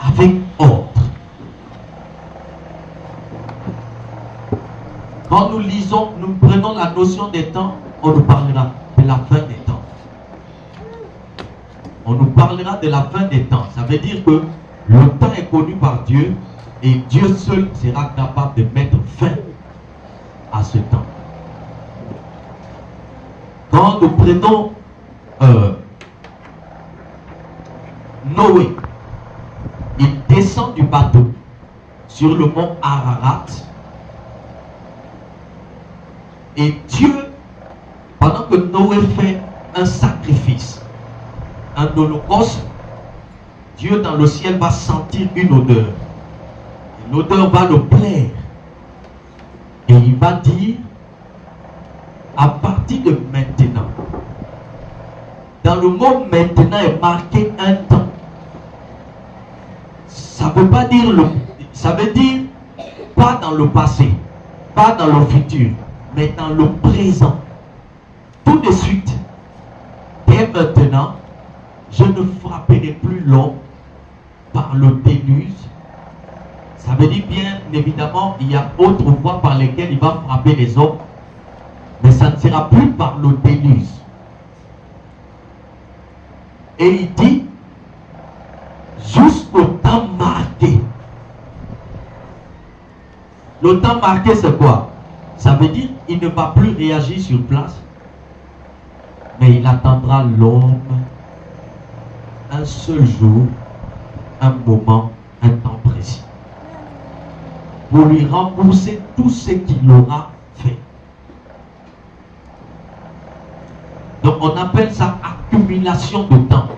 avec ordre. Quand nous lisons, nous prenons la notion des temps, on nous parlera de la fin des temps. On nous parlera de la fin des temps. Ça veut dire que le temps est connu par Dieu et Dieu seul sera capable de mettre fin à ce temps. Quand nous prenons Noé, il descend du bateau sur le mont Ararat et Dieu, pendant que Noé fait un sacrifice, un holocauste, Dieu dans le ciel va sentir une odeur. L'odeur va le plaire. Et il va dire, à partir de maintenant, dans le mot maintenant est marqué un temps. Ça ne veut pas dire ça veut dire pas dans le passé, pas dans le futur, mais dans le présent. Tout de suite, dès maintenant, je ne frapperai plus l'homme par le déluge. Ça veut dire bien évidemment, il y a autre voies par lesquelles il va frapper les hommes, mais ça ne sera plus par le déluge. Et il dit, jusqu'au temps marqué. Le temps marqué, c'est quoi? Ça veut dire qu'il ne va plus réagir sur place, mais il attendra l'homme un seul jour, un moment, un temps précis, pour lui rembourser tout ce qu'il aura fait. Donc on appelle ça accumulation de temps,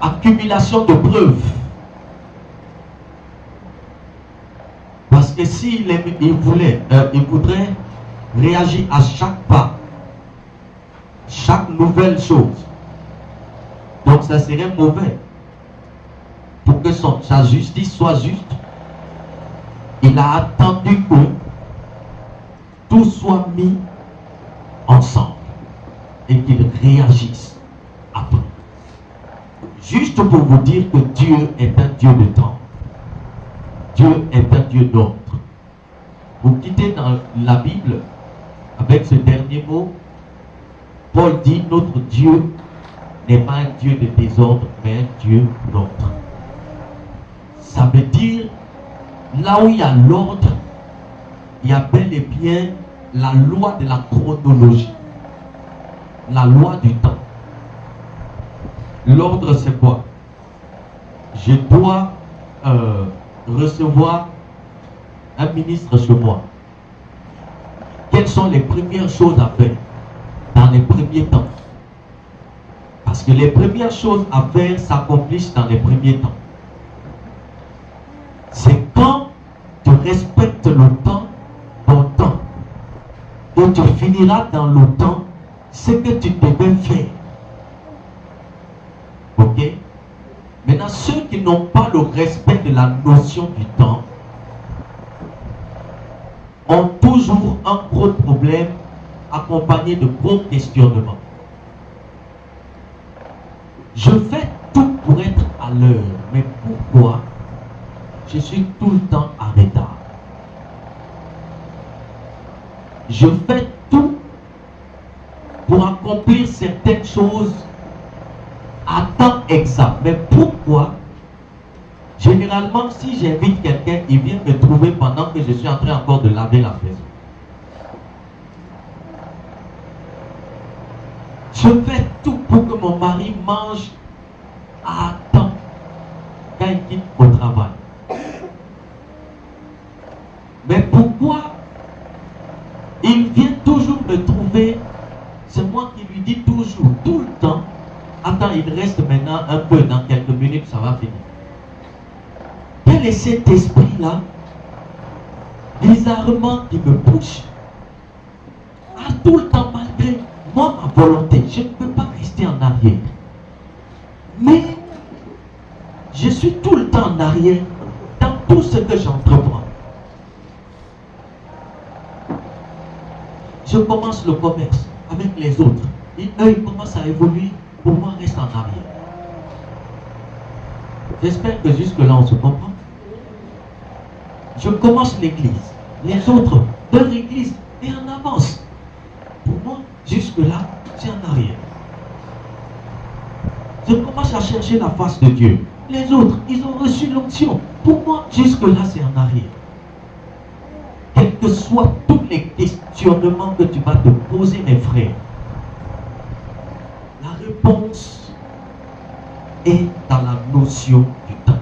accumulation de preuves. Parce que s'il il voudrait réagir à chaque pas, chaque nouvelle chose, donc ça serait mauvais. Pour que sa justice soit juste, il a attendu que tout soit mis ensemble et qu'il réagisse après. Juste pour vous dire que Dieu est un Dieu de temps. Dieu est un Dieu d'ordre. Vous quittez dans la Bible avec ce dernier mot. Paul dit, notre Dieu n'est pas un Dieu de désordre, mais un Dieu d'ordre. Ça veut dire, là où il y a l'ordre, il y a bel et bien la loi de la chronologie, la loi du temps. L'ordre, c'est quoi? Je dois recevoir un ministre chez moi. Quelles sont les premières choses à faire dans les premiers temps? Parce que les premières choses à faire s'accomplissent dans les premiers temps. C'est quand tu respectes le temps, ton temps, et tu finiras dans le temps ce que tu devais faire. Ok? Maintenant, ceux qui n'ont pas le respect de la notion du temps ont toujours un gros problème accompagné de gros questionnements. Je fais tout pour être à l'heure, mais pourquoi je suis tout le temps en retard? Je fais tout pour accomplir certaines choses à temps exact. Mais pourquoi? Généralement, si j'invite quelqu'un, il vient me trouver pendant que je suis en train encore de laver la maison. Je fais tout pour que mon mari mange à temps quand il quitte au travail. Mais pourquoi il vient toujours me trouver? C'est moi qui lui dis toujours, tout le temps, attends, il reste maintenant un peu, dans quelques minutes, ça va finir. Quel est cet esprit-là, bizarrement, qui me pousse à tout le temps, malgré moi, ma volonté, je ne peux pas rester en arrière. Mais je suis tout le temps en arrière dans tout ce que j'entreprends. Je commence le commerce avec les autres. Et eux, ils commencent à évoluer. Pour moi, reste en arrière. J'espère que jusque-là, on se comprend. Je commence l'église. Les autres, leur église est en avance. Pour moi, jusque-là, c'est en arrière. Je commence à chercher la face de Dieu. Les autres, ils ont reçu l'onction. Pour moi, jusque-là, c'est en arrière. Quels que soient tous les questionnements que tu vas te poser, mes frères, la réponse est dans la notion du temps.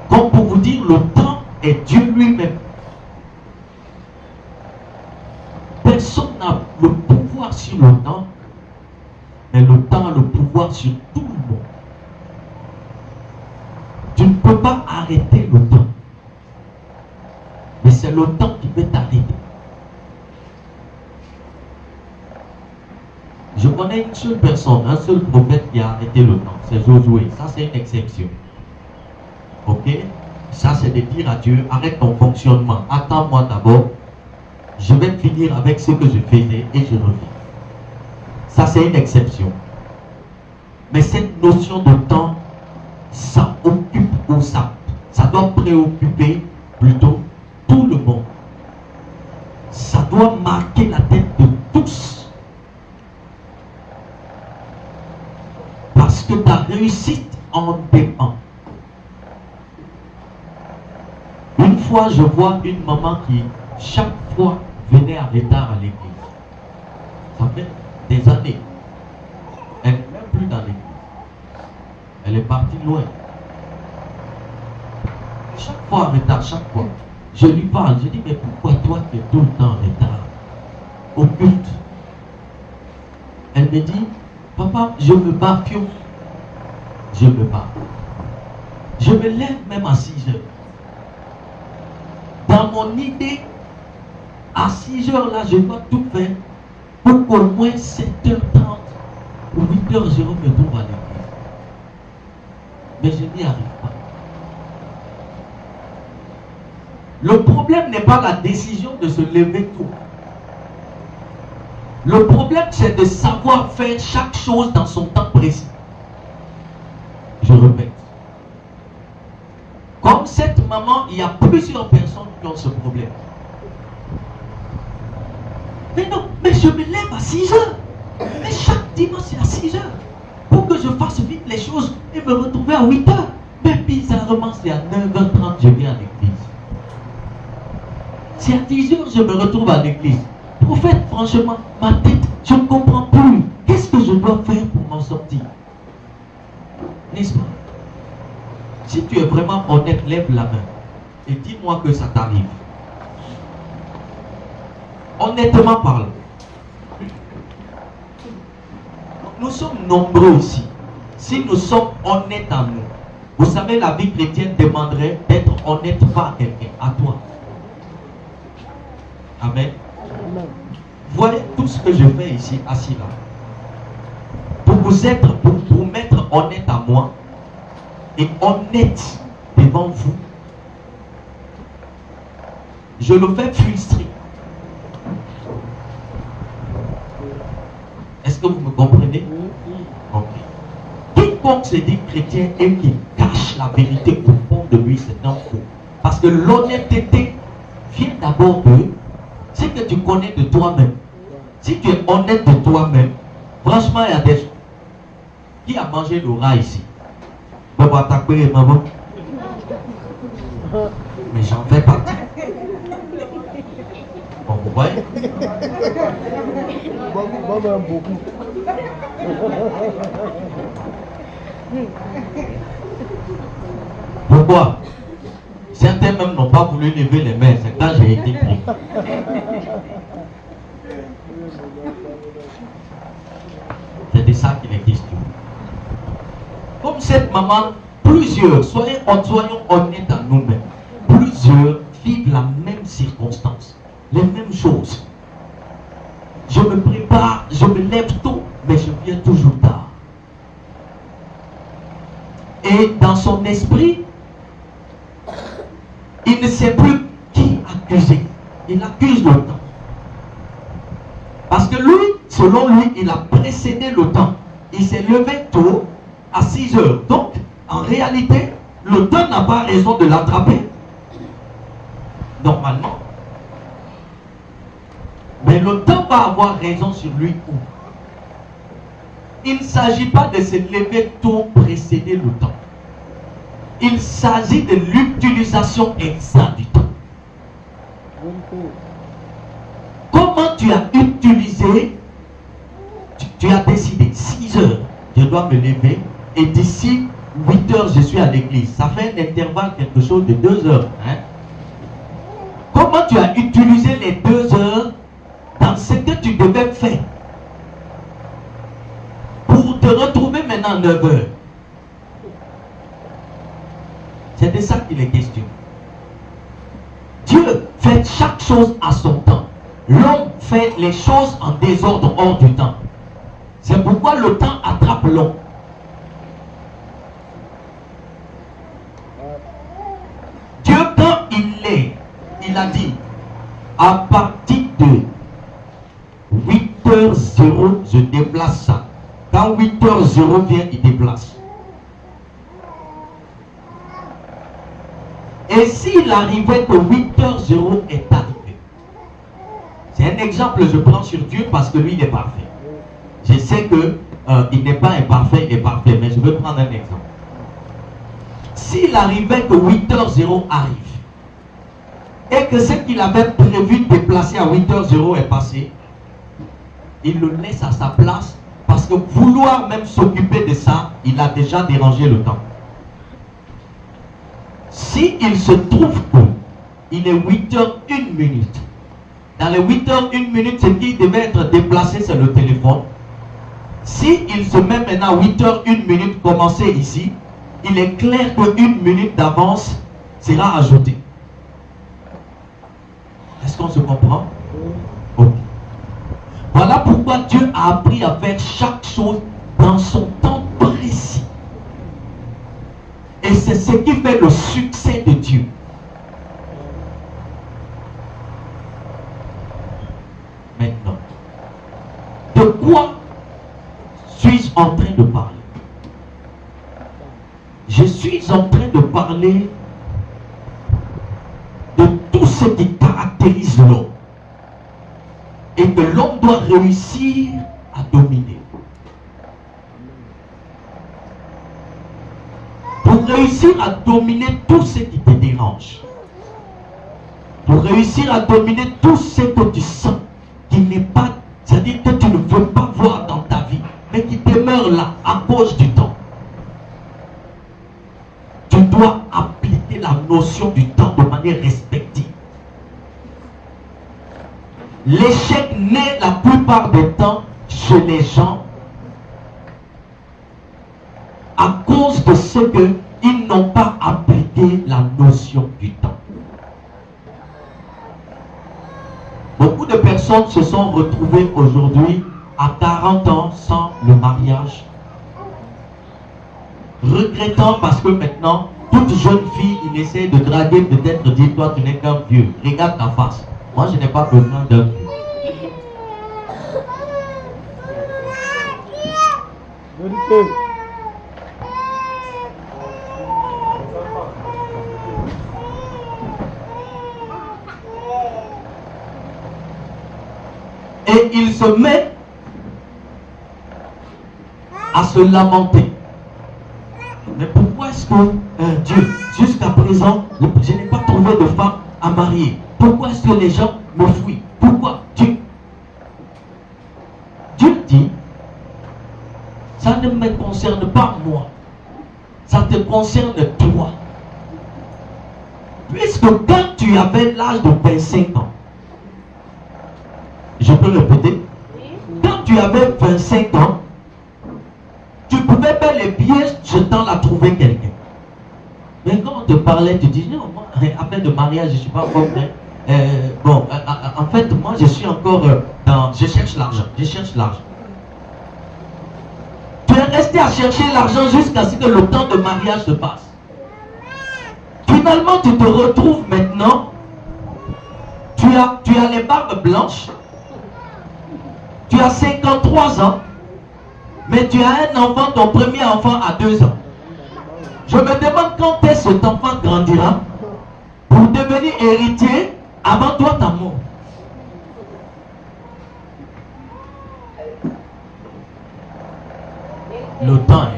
Comme pour vous dire, le temps est Dieu lui-même. Personne n'a le pouvoir sur le temps, mais le temps a le pouvoir sur tout le monde. Tu ne peux pas arrêter le temps, mais c'est le temps qui peut t'arrêter. Je connais une seule personne, un seul prophète qui a arrêté le temps, c'est Josué. Ça, c'est une exception. Ok? Ça, c'est de dire à Dieu, arrête ton fonctionnement, attends-moi d'abord, je vais finir avec ce que je faisais et je reviens. Ça, c'est une exception. Mais cette notion de temps, ça occupe ou ça doit préoccuper plutôt tout le monde. Ça doit marquer la tête de tous. Parce que ta réussite en dépend. Une fois, je vois une maman qui, chaque fois, venait en retard à l'église. Ça fait des années. Elle n'est même plus dans l'église. Elle est partie loin. Chaque fois en retard, chaque fois. Je lui parle, je dis, mais pourquoi toi tu es tout le temps en retard au culte? Elle me dit, papa, je me bats, fion. Je me bats. Je me lève même à 6 heures. Dans mon idée, à 6 heures là, je dois tout faire pour qu'au moins 7h30 ou 8h, je me trouve à l'église. Mais je n'y arrive pas. Le problème n'est pas la décision de se lever tôt. Le problème, c'est de savoir faire chaque chose dans son temps précis. Je répète. Comme cette maman, il y a plusieurs personnes qui ont ce problème. Mais non, mais je me lève à 6 heures. Mais chaque dimanche, c'est à 6 heures. Pour que je fasse vite les choses et me retrouver à 8 heures. Mais bizarrement, c'est à 9h30 je viens à l'église. C'est à 10 heures je me retrouve à l'église. Prophète, franchement, ma tête, je ne comprends plus. Qu'est-ce que je dois faire pour m'en sortir? N'est-ce pas? Si tu es vraiment honnête, lève la main et dis-moi que ça t'arrive. Honnêtement parlant. Nous sommes nombreux ici. Si nous sommes honnêtes à nous, vous savez, la vie chrétienne demanderait d'être honnête par quelqu'un, à toi. Amen. Voyez tout ce que je fais ici, assis là. Pour vous mettre honnête à moi et honnête devant vous, je le fais frustré. Est-ce que vous me comprenez? Ok. Quiconque se dit chrétien et qui cache la vérité au fond de lui, c'est un faux. Parce que l'honnêteté vient d'abord de ce que tu connais de toi-même. Si tu es honnête de toi-même, franchement, il y a des... Qui a mangé le rat ici? Maman, mais j'en fais partie. Bon, vous voyez? Pourquoi? Certains même n'ont pas voulu lever les mains, c'est quand j'ai été pris. C'est de ça qu'il est question. Comme cette maman, plusieurs, soyons honnêtes à nous-mêmes, plusieurs vivent la même circonstance, les mêmes choses. Je me prépare, je me lève tôt, mais je viens toujours tard. Et dans son esprit, il ne sait plus qui accuser. Il accuse le temps. Parce que lui, selon lui, il a précédé le temps. il s'est levé tôt, à 6 heures. Donc, en réalité, le temps n'a pas raison de l'attraper. Normalement. Mais le temps va avoir raison sur lui où? Il ne s'agit pas de se lever tôt, précéder le temps. Il s'agit de l'utilisation exacte du temps. Comment tu as utilisé, tu as décidé 6 heures, je dois me lever, et d'ici 8 heures, je suis à l'église. Ça fait un intervalle, quelque chose de 2 heures. Hein? Comment tu as utilisé les 2 heures dans ce que tu devais faire pour te retrouver maintenant à 9 heures? C'est de ça qu'il est question. Dieu fait chaque chose à son temps. L'homme fait les choses en désordre hors du temps. C'est pourquoi le temps attrape l'homme. Dieu, quand il a dit, à partir de 8h00, je déplace ça. Quand 8h00 vient, il déplace. Et s'il arrivait que 8h00 est arrivé, c'est un exemple, je prends sur Dieu parce que lui, il est parfait. Je sais qu'il n'est pas imparfait, il est parfait, mais je veux prendre un exemple. S'il arrivait que 8h00 arrive, et que ce qu'il avait prévu de déplacer à 8h00 est passé, il le laisse à sa place, parce que vouloir même s'occuper de ça, il a déjà dérangé le temps. Si il se trouve qu'il est 8h01, dans les 8h01, ce qui devait être déplacé, c'est le téléphone. Si il se met maintenant à 8h01, commencer ici, il est clair qu'une minute d'avance sera ajoutée. Est-ce qu'on se comprend? Ok. Voilà pourquoi Dieu a appris à faire chaque chose dans son temps précis. Et c'est ce qui fait le succès de Dieu. Maintenant, de quoi suis-je en train de parler? Je suis en train de parler de tout ce qui caractérise l'homme et que l'homme doit réussir à dominer. Pour réussir à dominer tout ce qui te dérange, pour réussir à dominer tout ce que tu sens qui n'est pas, c'est-à-dire que tu ne veux pas voir dans ta vie, mais qui demeure là à cause du temps, tu dois appliquer la notion du temps de manière respective. L'échec naît la plupart du temps chez les gens à cause de ce qu'ils n'ont pas appliqué la notion du temps. Beaucoup de personnes se sont retrouvées aujourd'hui à 40 ans sans le mariage, regrettant parce que maintenant, toute jeune fille, il essaie de draguer, peut-être dire, toi tu n'es qu'un vieux, regarde ta face. Moi je n'ai pas besoin d'un vieux. Et il se met à se lamenter. Mais pourquoi est-ce que Dieu, jusqu'à présent, je n'ai pas trouvé de femme à marier? Pourquoi est-ce que les gens me fuient? Pourquoi Dieu dit, ça ne me concerne pas moi, ça te concerne toi. Puisque quand tu avais l'âge de 25 ans, je peux répéter, quand tu avais 25 ans, tu pouvais bel et bien ce temps-là trouver quelqu'un. Mais quand on te parlait, tu dis non, moi, après de mariage, je ne suis pas encore prêt. Bon, en fait, moi, je suis encore dans. Je cherche l'argent. Je cherche l'argent. Tu es resté à chercher l'argent jusqu'à ce que le temps de mariage se passe. Finalement, tu te retrouves maintenant. Tu as les barbes blanches. Tu as 53 ans. Mais tu as un enfant, ton premier enfant à 2 ans. Je me demande quand est-ce que cet enfant grandira pour devenir héritier avant toi ta mort. Le temps, hein?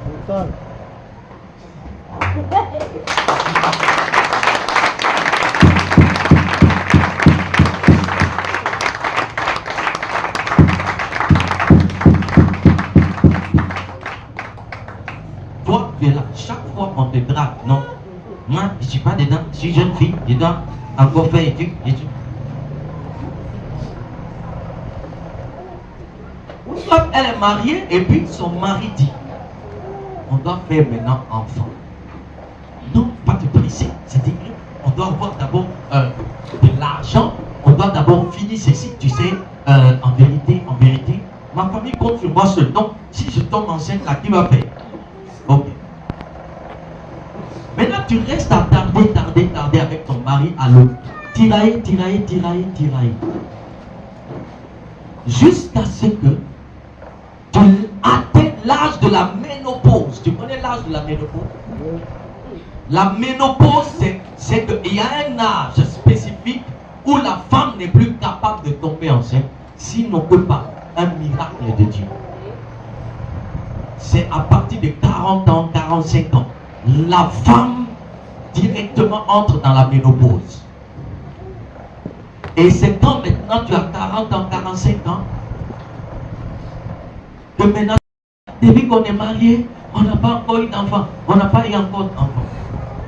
Le temps. Toi, tu es là. Chaque fois qu'on te drague, non. Moi, je ne suis pas dedans. Je suis jeune fille. Je dois encore faire études. Elle est mariée et puis son mari dit on doit faire maintenant enfant. Non, pas te presser. C'est-à-dire on doit avoir d'abord de l'argent. On doit d'abord finir ceci. Tu sais, en vérité, ma famille compte sur moi seul. Donc, si je tombe enceinte, là, qui va faire? Ok. Maintenant, tu restes à tarder avec ton mari à l'eau. Tirailler. Jusqu'à ce que tu atteins l'âge de la ménopause. Tu connais l'âge de la ménopause? La ménopause, c'est qu'il y a un âge spécifique où la femme n'est plus capable de tomber enceinte, sinon que par un miracle de Dieu. C'est à partir de 40 ans, 45 ans, la femme directement entre dans la ménopause. Et c'est quand maintenant tu as 40 ans, 45 ans, que maintenant, depuis qu'on est marié, on n'a pas encore eu d'enfant. On n'a pas eu encore d'enfant.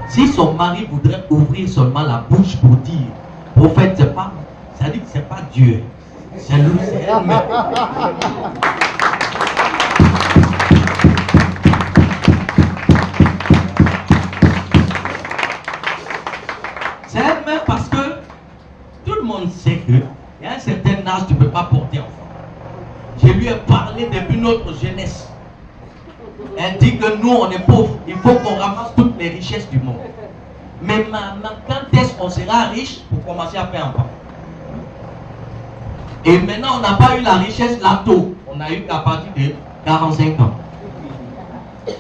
Si son mari voudrait ouvrir seulement la bouche pour dire, prophète, c'est pas, ça dit que c'est pas Dieu. C'est lui, c'est elle-même. C'est elle-même parce que tout le monde sait que il y a un certain âge, tu ne peux pas porter enfant. Je lui ai parlé depuis notre jeunesse. Elle dit que nous, on est pauvres. Il faut qu'on ramasse toutes les richesses du monde. Mais maintenant, quand est-ce qu'on sera riche pour commencer à faire enfant? Et maintenant, on n'a pas eu la richesse là tôt. On a eu qu'à partir de 45 ans.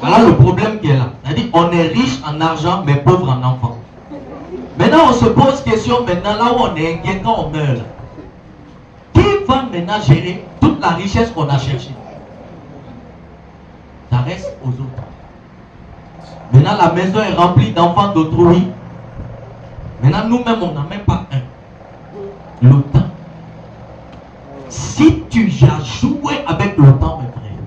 Voilà le problème qui est là. C'est-à-dire qu'on est riche en argent, mais pauvre en enfant. Maintenant, on se pose question, maintenant, là où on est inquiet quand on meurt. Qui va maintenant gérer toute la richesse qu'on a cherchée? Ça reste aux autres. Maintenant, la maison est remplie d'enfants d'autrui. Maintenant, nous-mêmes, on n'a même pas un. Le temps. Si tu as joué avec le temps, mes frères,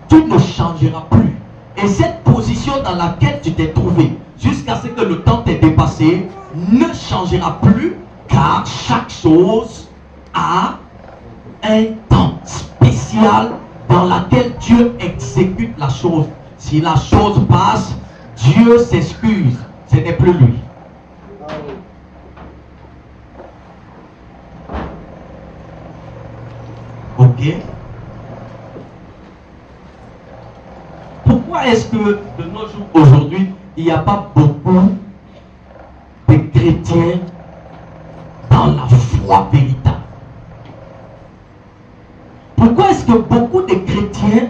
tu ne changeras plus. Et cette position dans laquelle tu t'es trouvé, jusqu'à ce que le temps t'ait dépassé, ne changera plus, car chaque chose a un temps spécial dans lequel Dieu exécute la chose. Si la chose passe, Dieu s'excuse. Ce n'est plus lui. Ok? Pourquoi est-ce que de nos jours aujourd'hui, il n'y a pas beaucoup de chrétiens dans la foi véritable? Pourquoi est-ce que beaucoup de chrétiens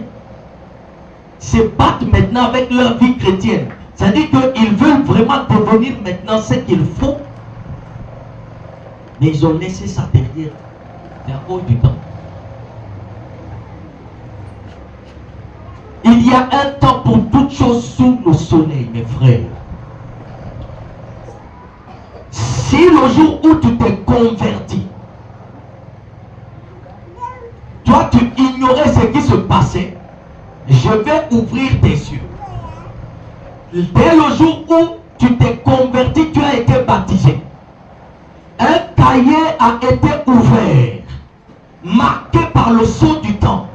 se battent maintenant avec leur vie chrétienne? C'est-à-dire qu'ils veulent vraiment devenir maintenant ce qu'il faut, mais ils ont laissé ça derrière. C'est à cause du temps. Il y a un temps pour toutes choses sous le soleil, mes frères. Si le jour où tu t'es converti, toi tu ignorais ce qui se passait, je vais ouvrir tes yeux. Dès le jour où tu t'es converti, tu as été baptisé. Un cahier a été ouvert, marqué par le sceau du temps,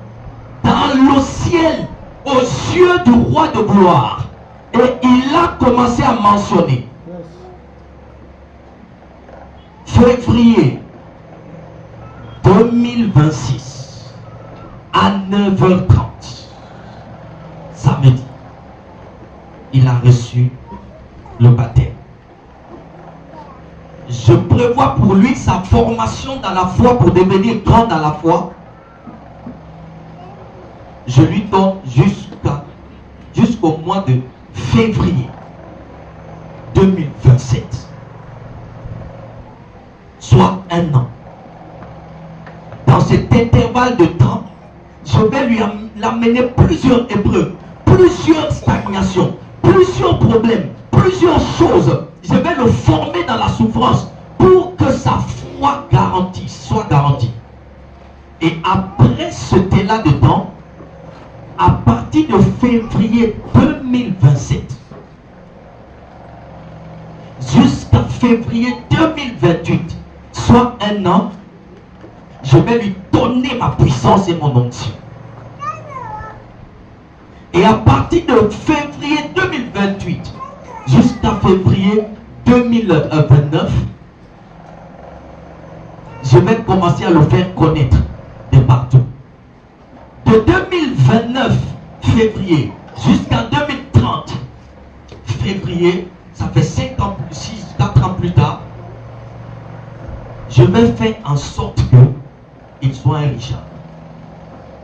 dans le ciel, aux yeux du roi de gloire. Et il a commencé à mentionner. Février 2026 à 9h30, samedi, il a reçu le baptême. Je prévois pour lui sa formation dans la foi pour devenir grand dans la foi. je lui donne jusqu'au mois de février 2027. Soit un an. Dans cet intervalle de temps, je vais lui amener plusieurs épreuves, plusieurs stagnations, plusieurs problèmes, plusieurs choses. Je vais le former dans la souffrance pour que sa foi soit garantie. Et après ce délai de temps, à partir de février 2027 jusqu'à février 2028, soit un an, je vais lui donner ma puissance et mon onction. Et à partir de février 2028 jusqu'à février 2029, je vais commencer à le faire connaître de partout. De 2029 février jusqu'à 2030 février, ça fait 5 ans plus 6, 4 ans plus tard, je vais faire en sorte qu'il soit un Richard.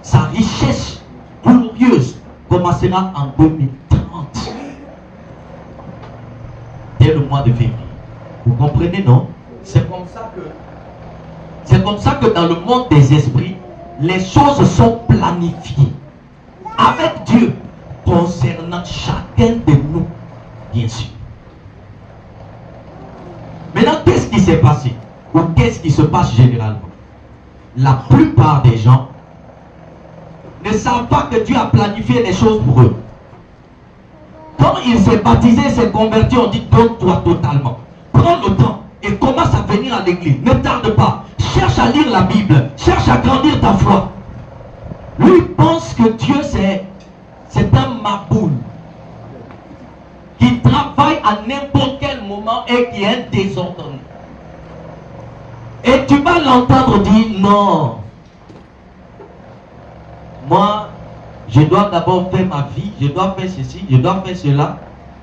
Sa richesse glorieuse commencera en 2030. Dès le mois de février. Vous comprenez, non? C'est comme ça que dans le monde des esprits, les choses sont planifiées avec Dieu concernant chacun de nous, bien sûr. Maintenant, qu'est-ce qui s'est passé? Ou qu'est-ce qui se passe généralement? La plupart des gens ne savent pas que Dieu a planifié les choses pour eux. Quand il s'est baptisé, s'est converti, on dit donne-toi totalement. Prends le temps et commence à venir à l'église. Ne tarde pas. Cherche à lire la Bible. Cherche à grandir ta foi. Lui pense que Dieu c'est un maboule qui travaille à n'importe quel moment et qui est désordonné. Et tu vas l'entendre dire non. Moi, je dois d'abord faire ma vie, je dois faire ceci, je dois faire cela.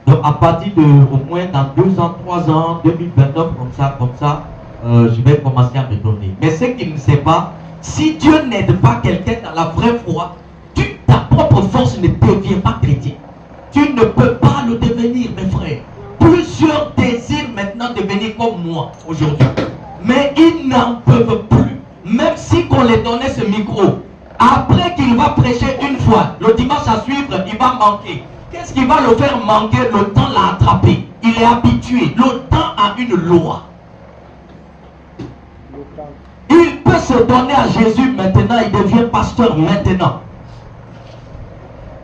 Donc à partir de au moins dans 2 ans, 3 ans, 2029, comme ça, je vais commencer à me donner. Mais ce qu'il ne sait pas, si Dieu n'aide pas quelqu'un dans la vraie foi, ta propre force ne devient pas chrétien. Tu ne peux pas le devenir, mes frères. Plusieurs désirent maintenant devenir comme moi aujourd'hui. Mais ils n'en peuvent plus. Même si on les donnait ce micro, après qu'il va prêcher une fois, le dimanche à suivre, il va manquer. Qu'est-ce qui va le faire manquer? Le temps l'a attrapé. Il est habitué. Le temps a une loi. Il peut se donner à Jésus maintenant, il devient pasteur maintenant.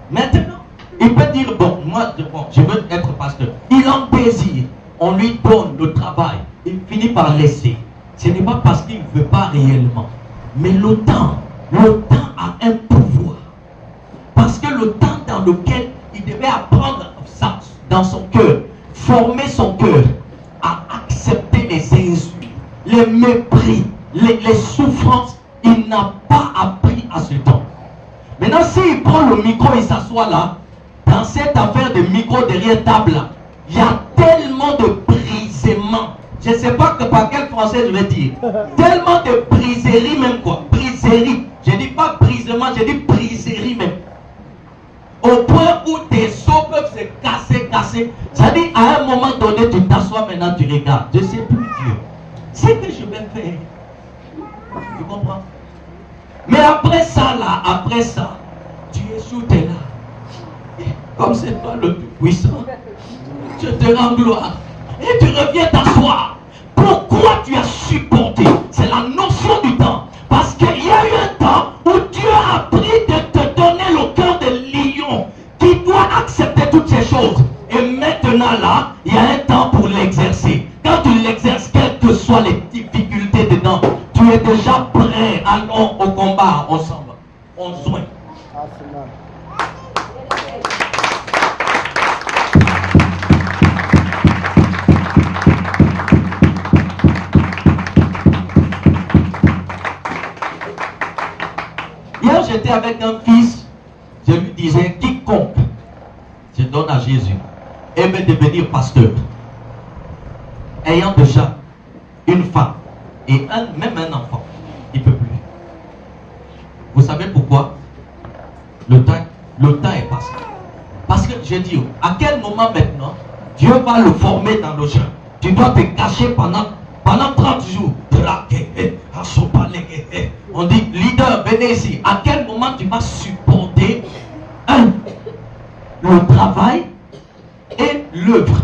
Maintenant, il peut dire, bon, moi, je veux être pasteur. Il en désire. On lui donne le travail. Il finit par laisser. Ce n'est pas parce qu'il ne veut pas réellement. Mais le temps a un pouvoir. Parce que le temps dans lequel il devait apprendre ça dans son cœur, former son cœur à accepter les insultes, les mépris, les souffrances, il n'a pas appris à ce temps. Maintenant, s'il prend le micro et s'assoit là, dans cette affaire de micro derrière table là, il y a tellement de brisements. Je ne sais pas par quel français je vais dire. Tellement de briseries même quoi. Briseries. Je ne dis pas brisement, je dis briseries même. Au point où tes os peuvent se casser. Ça dit à un moment donné, tu t'assois maintenant, tu regardes. Je ne sais plus Dieu. C'est ce que je vais faire. Tu comprends? Mais après ça, tu es sous tes là. Comme c'est toi le plus puissant, je te rends gloire. Et tu reviens t'asseoir. Pourquoi tu as supporté? C'est la notion du temps. Parce qu'il y a eu un temps où Dieu a appris de te donner le cœur de lion qui doit accepter toutes ces choses. Et maintenant là, il y a un temps pour l'exercer. Quand tu l'exerces, quelles que soient les difficultés dedans, tu es déjà prêt. Allons au combat ensemble. On soigne. Hier, j'étais avec un fils, je lui disais, quiconque se donne à Jésus et veut devenir pasteur, ayant déjà une femme et même un enfant, il ne peut plus. Vous savez pourquoi? Le temps est passé. Parce que je dis, à quel moment maintenant Dieu va le former dans le jeu? Tu dois te cacher pendant 30 jours. On dit, leader, venez ici. À quel moment tu vas supporter le travail et l'œuvre?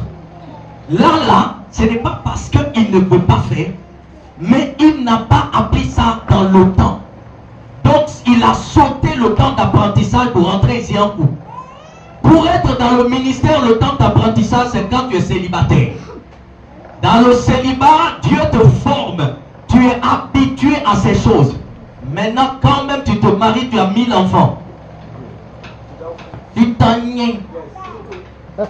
Là, ce n'est pas parce qu'il ne peut pas faire, mais il n'a pas appris ça dans le temps. Donc, il a sauté le temps d'apprentissage pour rentrer ici en cours. Pour être dans le ministère, le temps d'apprentissage, c'est quand tu es célibataire. Dans le célibat, Dieu te forme. Tu es habitué à ces choses. Maintenant, quand même tu te maries, tu as 1000 enfants. Tu t'en niais. Parce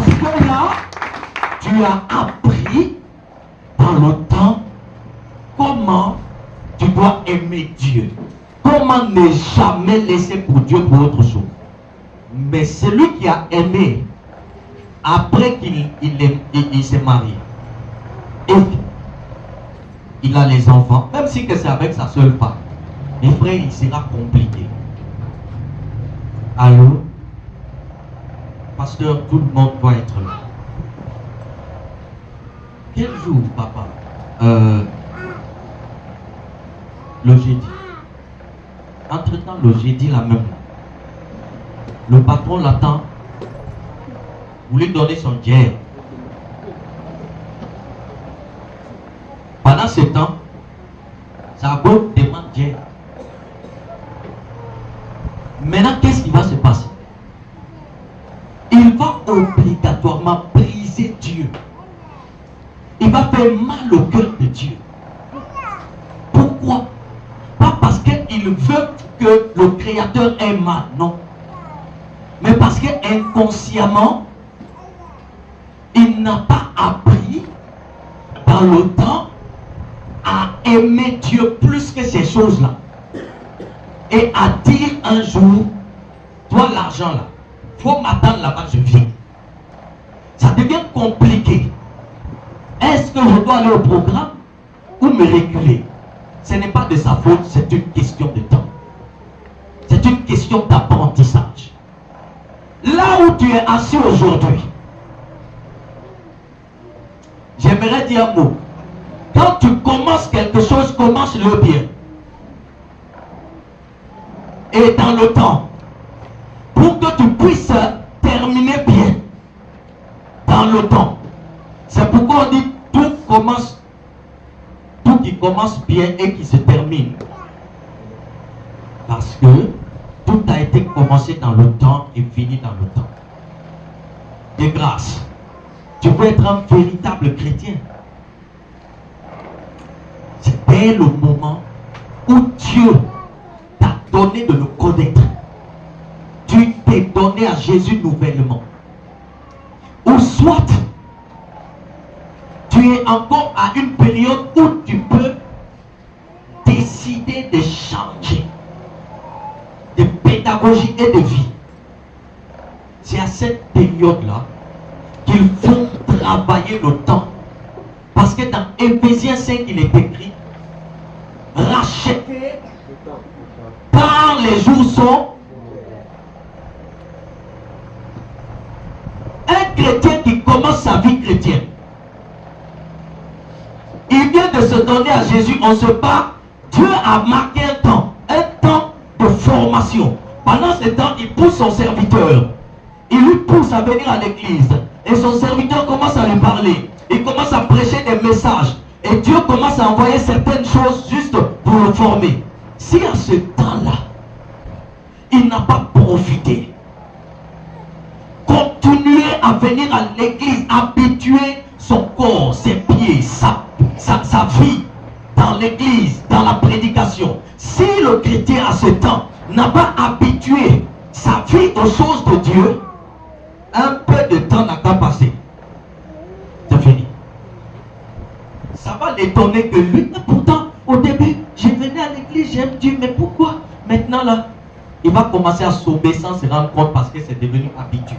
que là, tu as appris dans le temps comment tu dois aimer Dieu. Comment ne jamais laisser pour Dieu pour autre chose. Mais celui qui a aimé, après qu'il s'est marié, et il a les enfants, même si c'est avec sa seule femme, mes frères, il sera compliqué. Allô? Pasteur, tout le monde doit être là. Quel jour, papa? Le jeudi. Entre-temps, le jeudi, la même. Le patron l'attend. Vous lui donnez son guerre. Pendant ce temps, sa go demande guerre. Maintenant, qu'est-ce qui va se passer? Il va obligatoirement briser Dieu. Il va faire mal au cœur de Dieu. Pourquoi? Pas parce qu'il veut que le Créateur ait mal, non. Mais parce qu'inconsciemment, il n'a pas appris dans le temps à aimer Dieu plus que ces choses-là. Et à dire un jour, toi l'argent là, faut m'attendre là-bas, je viens. Ça devient compliqué. Est-ce que je dois aller au programme ou me reculer? Ce n'est pas de sa faute, c'est une question de temps. C'est une question d'apprentissage. Là où tu es assis aujourd'hui, j'aimerais dire un mot. Quand tu commences quelque chose, commence-le bien. Et dans le temps, pour que tu puisses terminer bien, dans le temps. C'est pourquoi on dit tout qui commence bien et qui se termine. Parce que tout a été commencé dans le temps et fini dans le temps. De grâce, tu peux être un véritable chrétien. C'est dès le moment où Dieu t'a donné de le connaître. Tu t'es donné à Jésus nouvellement. Ou soit tu es encore à une période où tu peux décider de changer de pédagogie et de vie. C'est à cette période-là qu'il faut travailler le temps. Parce que dans Éphésiens 5, il est écrit racheter par les jours sont. Un chrétien qui commence sa vie chrétienne, il vient de se donner à Jésus, on se bat. Dieu a marqué un temps de formation. Pendant ce temps, il pousse son serviteur. Il lui pousse à venir à l'église. Et son serviteur commence à lui parler. Il commence à prêcher des messages. Et Dieu commence à envoyer certaines choses juste pour le former. Si à ce temps-là, il n'a pas profité, continuer à venir à l'église, habituer son corps, ses pieds, sa vie dans l'église, dans la prédication. Si le chrétien à ce temps n'a pas habitué sa vie aux choses de Dieu, un peu de temps n'a qu'à passer. C'est fini. Ça va l'étonner que lui, pourtant, au début, je venais à l'église, j'aime Dieu, mais pourquoi maintenant là, il va commencer à sauver sans se rendre compte parce que c'est devenu habitude.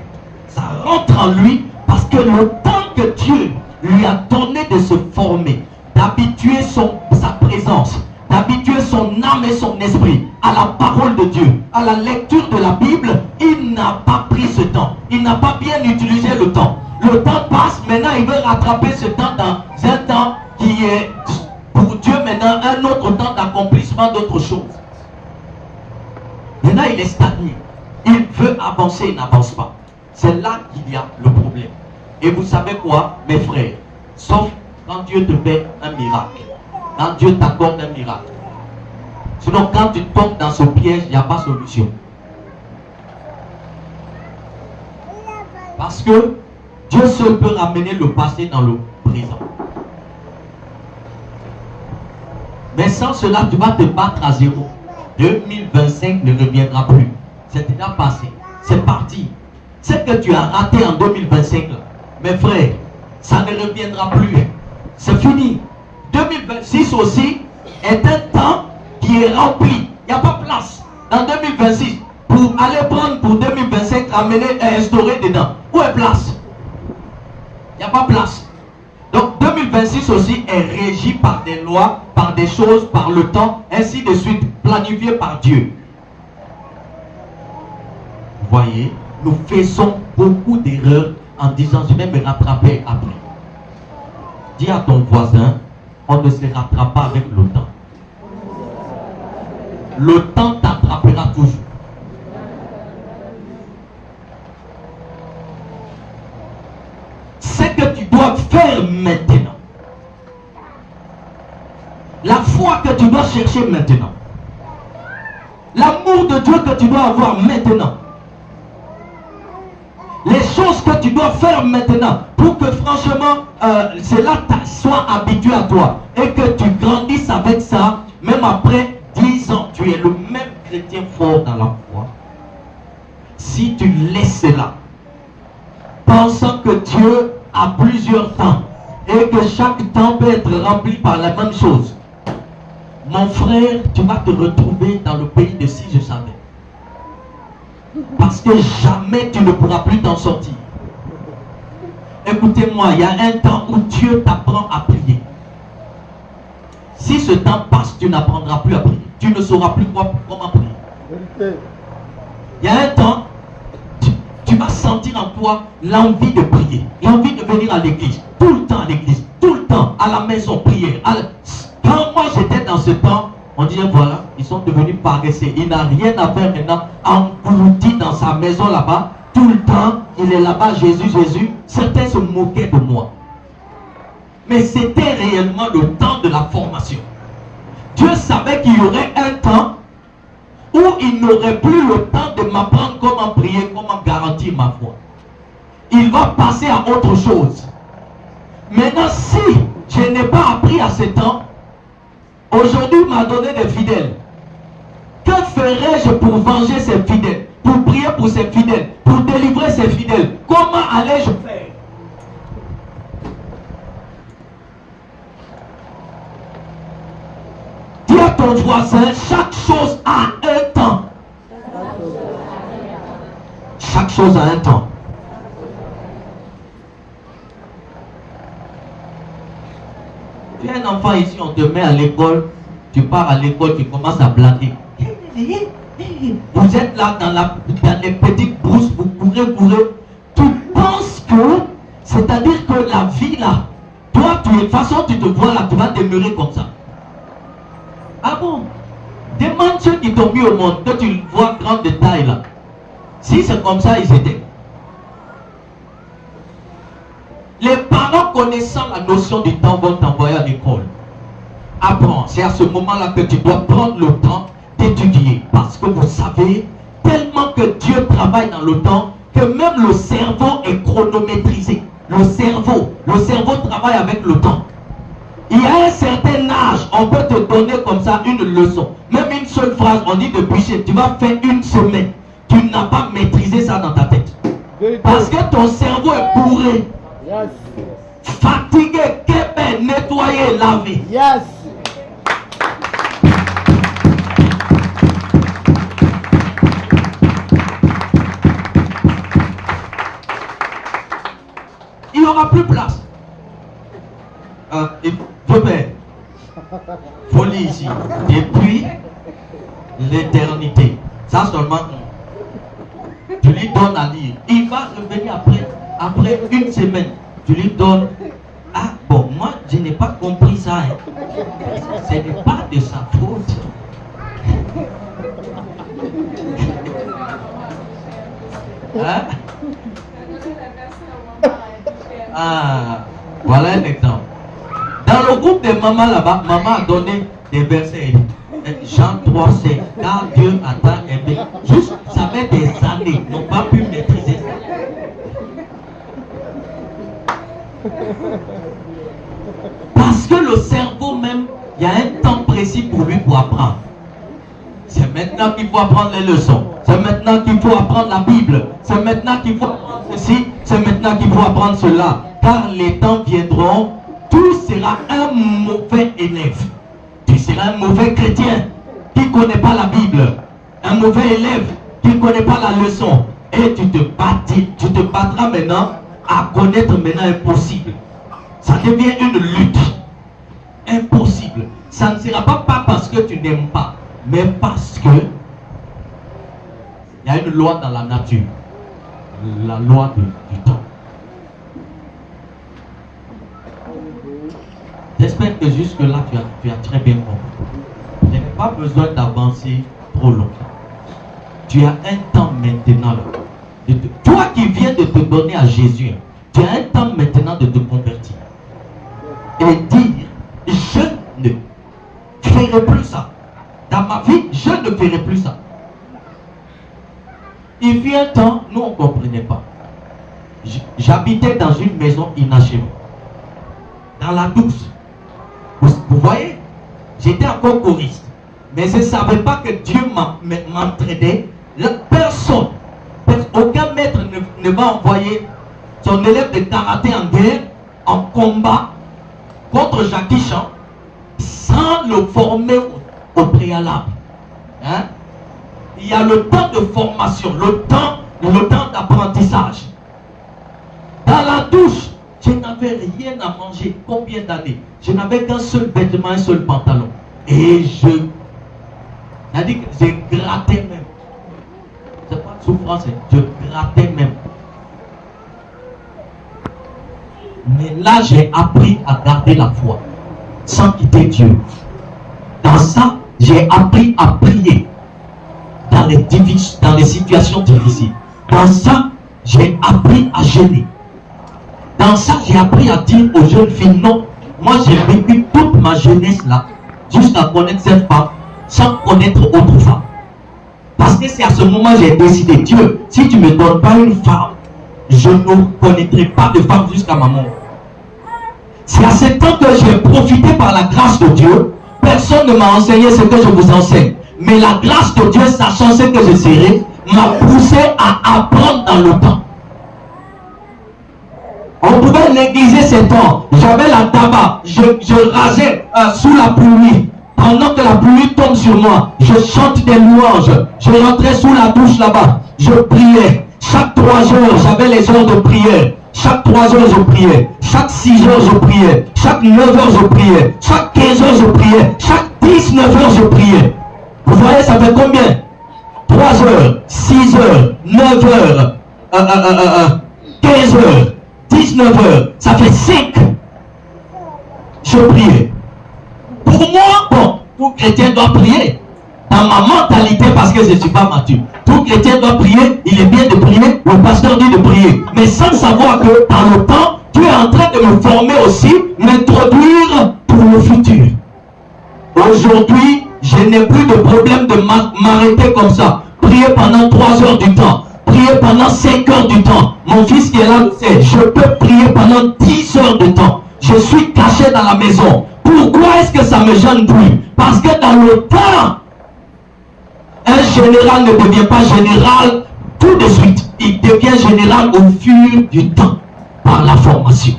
Ça rentre en lui Parce que le temps que Dieu lui a donné de se former, d'habituer sa présence, d'habituer son âme et son esprit à la parole de Dieu, à la lecture de la Bible, il n'a pas pris ce temps. Il n'a pas bien utilisé le temps. Le temps passe, maintenant il veut rattraper ce temps dans un temps qui est pour Dieu maintenant un autre temps d'accomplissement d'autres choses. Maintenant il est stagné. Il veut avancer, il n'avance pas. C'est là qu'il y a le problème. Et vous savez quoi, mes frères? Sauf quand Dieu te fait un miracle. Quand Dieu t'accorde un miracle. Sinon, quand tu tombes dans ce piège, il n'y a pas de solution. Parce que Dieu seul peut ramener le passé dans le présent. Mais sans cela, tu vas te battre à zéro. 2025 ne reviendra plus. C'est déjà passé. C'est parti. Ce que tu as raté en 2025, là, mes frères, ça ne reviendra plus. C'est fini. 2026 aussi est un temps qui est rempli. Il n'y a pas place dans 2026 pour aller prendre pour 2025, amener et instaurer dedans. Où est place? Il n'y a pas place. Donc 2026 aussi est régi par des lois, par des choses, par le temps, ainsi de suite, planifié par Dieu. Vous voyez, nous faisons beaucoup d'erreurs en disant je vais me rattraper après. Dis à ton voisin, on ne se rattrape pas avec le temps. Le temps t'attrapera toujours. Ce que tu dois faire maintenant, la foi que tu dois chercher maintenant, l'amour de Dieu que tu dois avoir maintenant, les choses que tu dois faire maintenant pour que franchement cela soit habitué à toi et que tu grandisses avec ça, même après 10 ans, tu es le même chrétien fort dans la foi. Si tu laisses cela, pensant que Dieu a plusieurs temps et que chaque temps peut être rempli par la même chose, mon frère, tu vas te retrouver dans le pays de si je savais. Parce que jamais tu ne pourras plus t'en sortir. Écoutez-moi, il y a un temps où Dieu t'apprend à prier. Si ce temps passe, tu n'apprendras plus à prier. Tu ne sauras plus comment prier. Il y a un temps, tu vas sentir en toi l'envie de prier, l'envie de venir à l'église, tout le temps à l'église, tout le temps à la maison prier. Quand moi j'étais dans ce temps, on disait voilà, ils sont devenus paresseux, il n'a rien à faire maintenant, englouti dans sa maison là-bas, tout le temps, il est là-bas, Jésus, Jésus. Certains se moquaient de moi. Mais c'était réellement le temps de la formation. Dieu savait qu'il y aurait un temps où il n'aurait plus le temps de m'apprendre comment prier, comment garantir ma foi. Il va passer à autre chose. Maintenant, si je n'ai pas appris à ce temps, aujourd'hui il m'a donné des fidèles. Que ferais-je pour venger ces fidèles, pour prier pour ces fidèles, pour délivrer ces fidèles? Comment allais-je faire? Dis à ton voisin, chaque chose a un temps. Chaque chose a un temps. Tu es un enfant ici, on te met à l'école, tu pars à l'école, tu commences à blaguer. Vous êtes là dans les petites brousses, vous courez. Tu penses que, c'est-à-dire que la vie là, toi, de toute façon, tu te vois là, tu vas demeurer comme ça. Ah bon? Demande ceux qui t'ont mis au monde, que tu vois grande de taille là. Si c'est comme ça, ils étaient. Les parents connaissant la notion du temps vont t'envoyer à l'école. Apprends, c'est à ce moment-là que tu dois prendre le temps d'étudier. Parce que vous savez, tellement que Dieu travaille dans le temps, que même le cerveau est chronométrisé. Le cerveau travaille avec le temps. Il y a un certain âge, on peut te donner comme ça une leçon. Même une seule phrase, on dit de bûcher, tu vas faire une semaine. Tu n'as pas maîtrisé ça dans ta tête. Parce que ton cerveau est bourré. Yes. Fatigué, québé, nettoyé, lavé. Yes. il n'y aura plus place. Dieu Père, folie ici, depuis l'éternité. Ça seulement, tu lui donnes à lire. Il va revenir après une semaine. Tu lui donnes. Ah bon, moi je n'ai pas compris ça. Hein. Ce n'est pas de sa faute. Hein? Ah, voilà un exemple. Dans le groupe des mamans là-bas, maman a donné des versets. Jean 3, c'est car Dieu a tant aimé. Juste, ça fait des années, ils n'ont pas pu maîtriser ça. Parce que le cerveau même, il y a un temps précis pour lui pour apprendre. C'est maintenant qu'il faut apprendre les leçons. C'est maintenant qu'il faut apprendre la Bible. C'est maintenant qu'il faut apprendre ceci. C'est maintenant qu'il faut apprendre cela. Car les temps viendront, tu seras un mauvais élève. Tu seras un mauvais chrétien qui ne connaît pas la Bible. Un mauvais élève qui ne connaît pas la leçon. Et tu te battras maintenant à connaître maintenant impossible. Ça devient une lutte. Impossible. Ça ne sera pas parce que tu n'aimes pas, mais parce que il y a une loi dans la nature. La loi du temps. J'espère que jusque-là, tu as très bien compris. Il n'y a pas besoin d'avancer trop longtemps. Tu as un temps maintenant. Toi qui viens de te donner à Jésus, tu as un temps maintenant de te convertir. Et dire, je ne ferai plus ça. Dans ma vie, je ne ferai plus ça. Il fut un temps, nous on ne comprenait pas. J'habitais dans une maison inachevée. Dans la douce. Vous voyez, j'étais encore choriste. Mais je ne savais pas que Dieu m'entraînait. Personne, aucun maître ne va envoyer son élève de karaté en guerre, en combat, contre Jackie Chan, sans le former au préalable. Hein? Il y a le temps de formation, le temps d'apprentissage. Dans la douche, je n'avais rien à manger. Combien d'années? Je n'avais qu'un seul vêtement, un seul pantalon. Et j'ai gratté même. C'est pas de souffrance, je grattais même. Mais là, j'ai appris à garder la foi, sans quitter Dieu. Dans ça, j'ai appris à prier dans les situations difficiles. Dans ça, j'ai appris à jeûner. Dans ça, j'ai appris à dire aux jeunes filles, non, moi j'ai vécu toute ma jeunesse là, jusqu'à connaître cette femme, sans connaître autre femme. Parce que c'est à ce moment que j'ai décidé, Dieu, si tu ne me donnes pas une femme, je ne connaîtrai pas de femme jusqu'à ma mort. C'est à ce temps que j'ai profité par la grâce de Dieu. Personne ne m'a enseigné ce que je vous enseigne. Mais la grâce de Dieu, sachant ce que je serai, m'a poussé à apprendre dans le temps. On pouvait négliger ces temps. J'avais la tabac. Je rasais sous la pluie. Pendant que la pluie tombe sur moi, je chante des louanges. Je rentrais sous la douche là-bas. Je priais. Chaque 3 heures, j'avais les heures de prière. Chaque 3 heures, je priais. Chaque 6 heures, je priais. Chaque 9 heures, je priais. Chaque 15 heures, je priais. Chaque 19 heures, je priais. Vous voyez, ça fait combien? 3 heures, 6 heures, 9 heures, 15 heures, 19 heures. Ça fait 5. Je priais. Pour moi, bon, tout chrétien doit prier. Dans ma mentalité, parce que je ne suis pas mature, tout chrétien doit prier, il est bien de prier, le pasteur dit de prier. Mais sans savoir que dans le temps, Dieu est en train de me former aussi, m'introduire pour le futur. Aujourd'hui, je n'ai plus de problème de m'arrêter comme ça. Prier pendant 3 heures du temps, prier pendant 5 heures du temps. Mon fils qui est là, je peux prier pendant 10 heures de temps. Je suis caché dans la maison. Pourquoi est-ce que ça me gêne plus? Parce que dans le temps, un général ne devient pas général tout de suite. Il devient général au fur du temps, par la formation.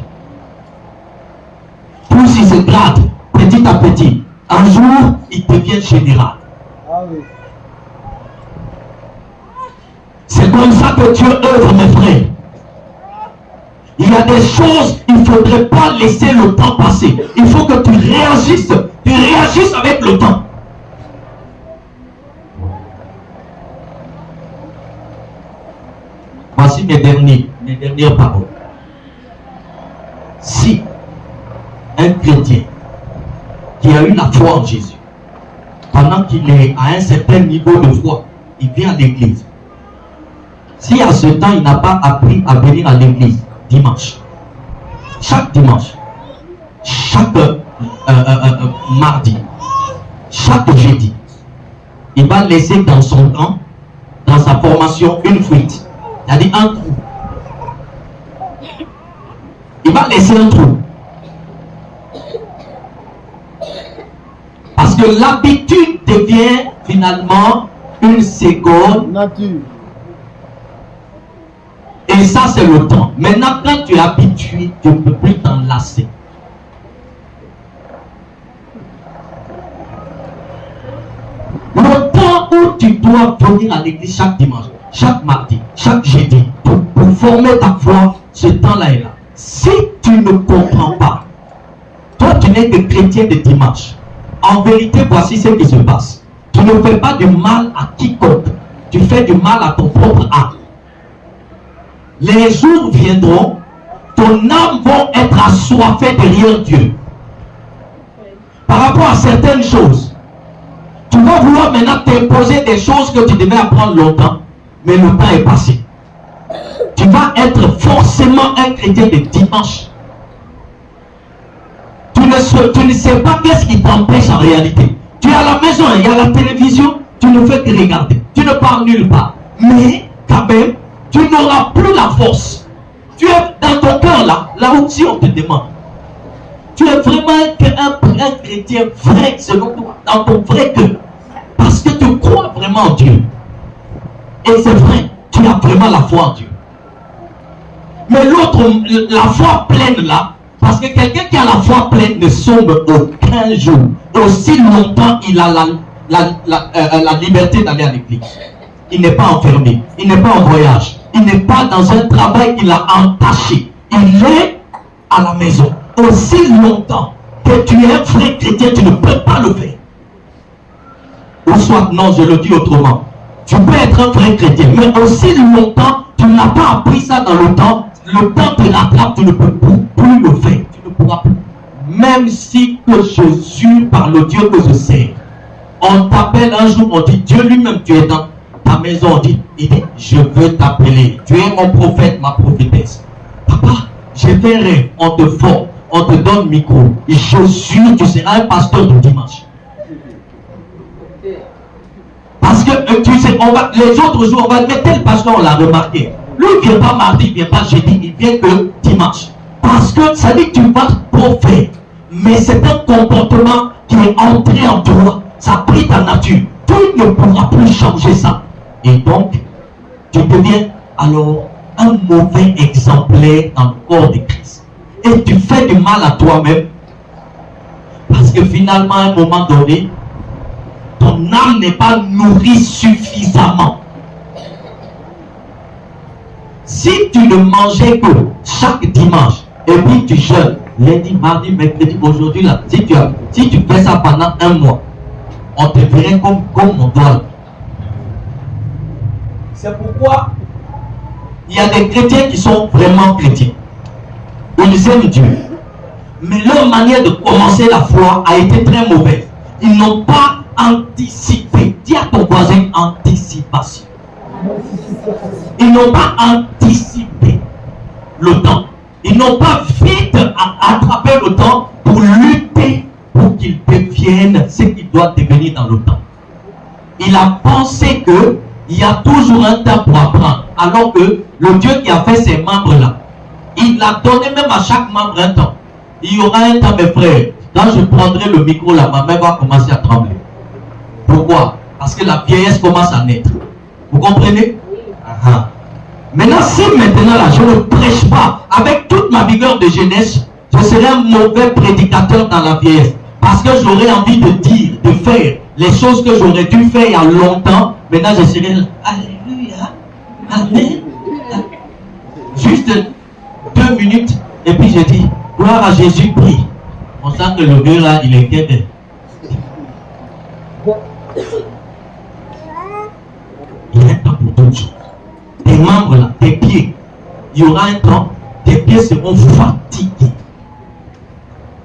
Plus il se grade, petit à petit. Un jour, il devient général. C'est comme ça que Dieu œuvre, mes frères. Il y a des choses, il ne faudrait pas laisser le temps passer. Il faut que tu réagisses avec le temps. Voici mes dernières paroles. Si un chrétien qui a eu la foi en Jésus, pendant qu'il est à un certain niveau de foi, il vient à l'église. Si à ce temps, il n'a pas appris à venir à l'église dimanche, chaque dimanche, chaque mardi, chaque jeudi, il va laisser dans son temps, dans sa formation, une fuite. C'est-à-dire un trou. Il va laisser un trou. Parce que l'habitude devient finalement une seconde nature. Et ça, c'est le temps. Maintenant, quand tu es habitué, tu ne peux plus t'en lasser. Le temps où tu dois venir à l'église chaque dimanche, chaque mardi, chaque jeudi, pour former ta foi, ce temps-là est là. Si tu ne comprends pas, toi tu n'es que chrétien de dimanche, en vérité, voici ce qui se passe. Tu ne fais pas du mal à quiconque, tu fais du mal à ton propre âme. Les jours viendront, ton âme va être assoiffée derrière Dieu. Par rapport à certaines choses, tu vas vouloir maintenant t'imposer des choses que tu devais apprendre longtemps, mais le temps est passé. Tu vas être forcément un chrétien de dimanche. Tu ne sais pas qu'est-ce qui t'empêche en réalité. Tu es à la maison, il y a la télévision, tu ne fais que regarder. Tu ne pars nulle part. Mais quand même, tu n'auras plus la force. Tu es dans ton cœur là où si on te demande. Tu es vraiment un chrétien vrai selon toi, dans ton vrai cœur. Parce que tu crois vraiment en Dieu. Et c'est vrai, tu as vraiment la foi en Dieu. Mais l'autre, la foi pleine là, parce que quelqu'un qui a la foi pleine ne sombre aucun jour. Aussi longtemps il a la liberté d'aller à l'église. Il n'est pas enfermé, il n'est pas en voyage, il n'est pas dans un travail qu'il a entaché. Il est à la maison. Aussi longtemps que tu es un vrai chrétien, tu ne peux pas le faire. Ou soit, non, je le dis autrement. Tu peux être un vrai chrétien, mais aussi longtemps, tu n'as pas appris ça dans le temps te rattrape, tu ne peux plus le faire. Tu ne pourras plus. Même si que je suis par le Dieu que je sais, on t'appelle un jour, on dit, Dieu lui-même, tu es dans ta maison, il dit, je veux t'appeler. Tu es mon prophète, ma prophétesse. Papa, j'ai fait un rêve, on te forme, on te donne micro. Et je suis, tu seras un pasteur de dimanche. Parce que tu sais, les autres jours, on va mettre tel pasteur, on l'a remarqué. Lui, il ne vient pas mardi, il ne vient pas jeudi, il vient que dimanche. Parce que ça dit que tu vas prophète. Mais c'est un comportement qui est entré en toi. Ça a pris ta nature. Tu ne pourras plus changer ça. Et donc, tu deviens alors un mauvais exemplaire dans le corps de Christ. Et tu fais du mal à toi-même. Parce que finalement, à un moment donné, ton âme n'est pas nourrie suffisamment. Si tu ne mangeais que chaque dimanche, et puis tu jeûnes, lundi, mardi, mercredi, aujourd'hui là, si tu fais ça pendant un mois, on te verrait comme on doit. C'est pourquoi il y a des chrétiens qui sont vraiment chrétiens. Ils aiment Dieu. Mais leur manière de commencer la foi a été très mauvaise. Ils n'ont pas anticipé. Dis à ton voisin anticipation. Ils n'ont pas anticipé le temps. Ils n'ont pas vite attrapé le temps pour lutter pour qu'ils deviennent ce qu'ils doivent devenir dans le temps. Il a pensé qu'il y a toujours un temps pour apprendre. Alors que le Dieu qui a fait ces membres-là, il a donné même à chaque membre un temps. Il y aura un temps, mes frères. Quand je prendrai le micro là, ma main va commencer à trembler. Pourquoi? Parce que la vieillesse commence à naître. Vous comprenez? Maintenant, si maintenant là, je ne prêche pas avec toute ma vigueur de jeunesse, je serai un mauvais prédicateur dans la vieillesse. Parce que j'aurais envie de dire, de faire les choses que j'aurais dû faire il y a longtemps. Maintenant, je serai Alléluia, Amen. Juste 2 2 minutes, et puis je dis, gloire à Jésus, prie. On sent que le gars là, il est inquiet. Il y a un temps pour toutes choses. Tes membres là, tes pieds, il y aura un temps, tes pieds seront fatigués.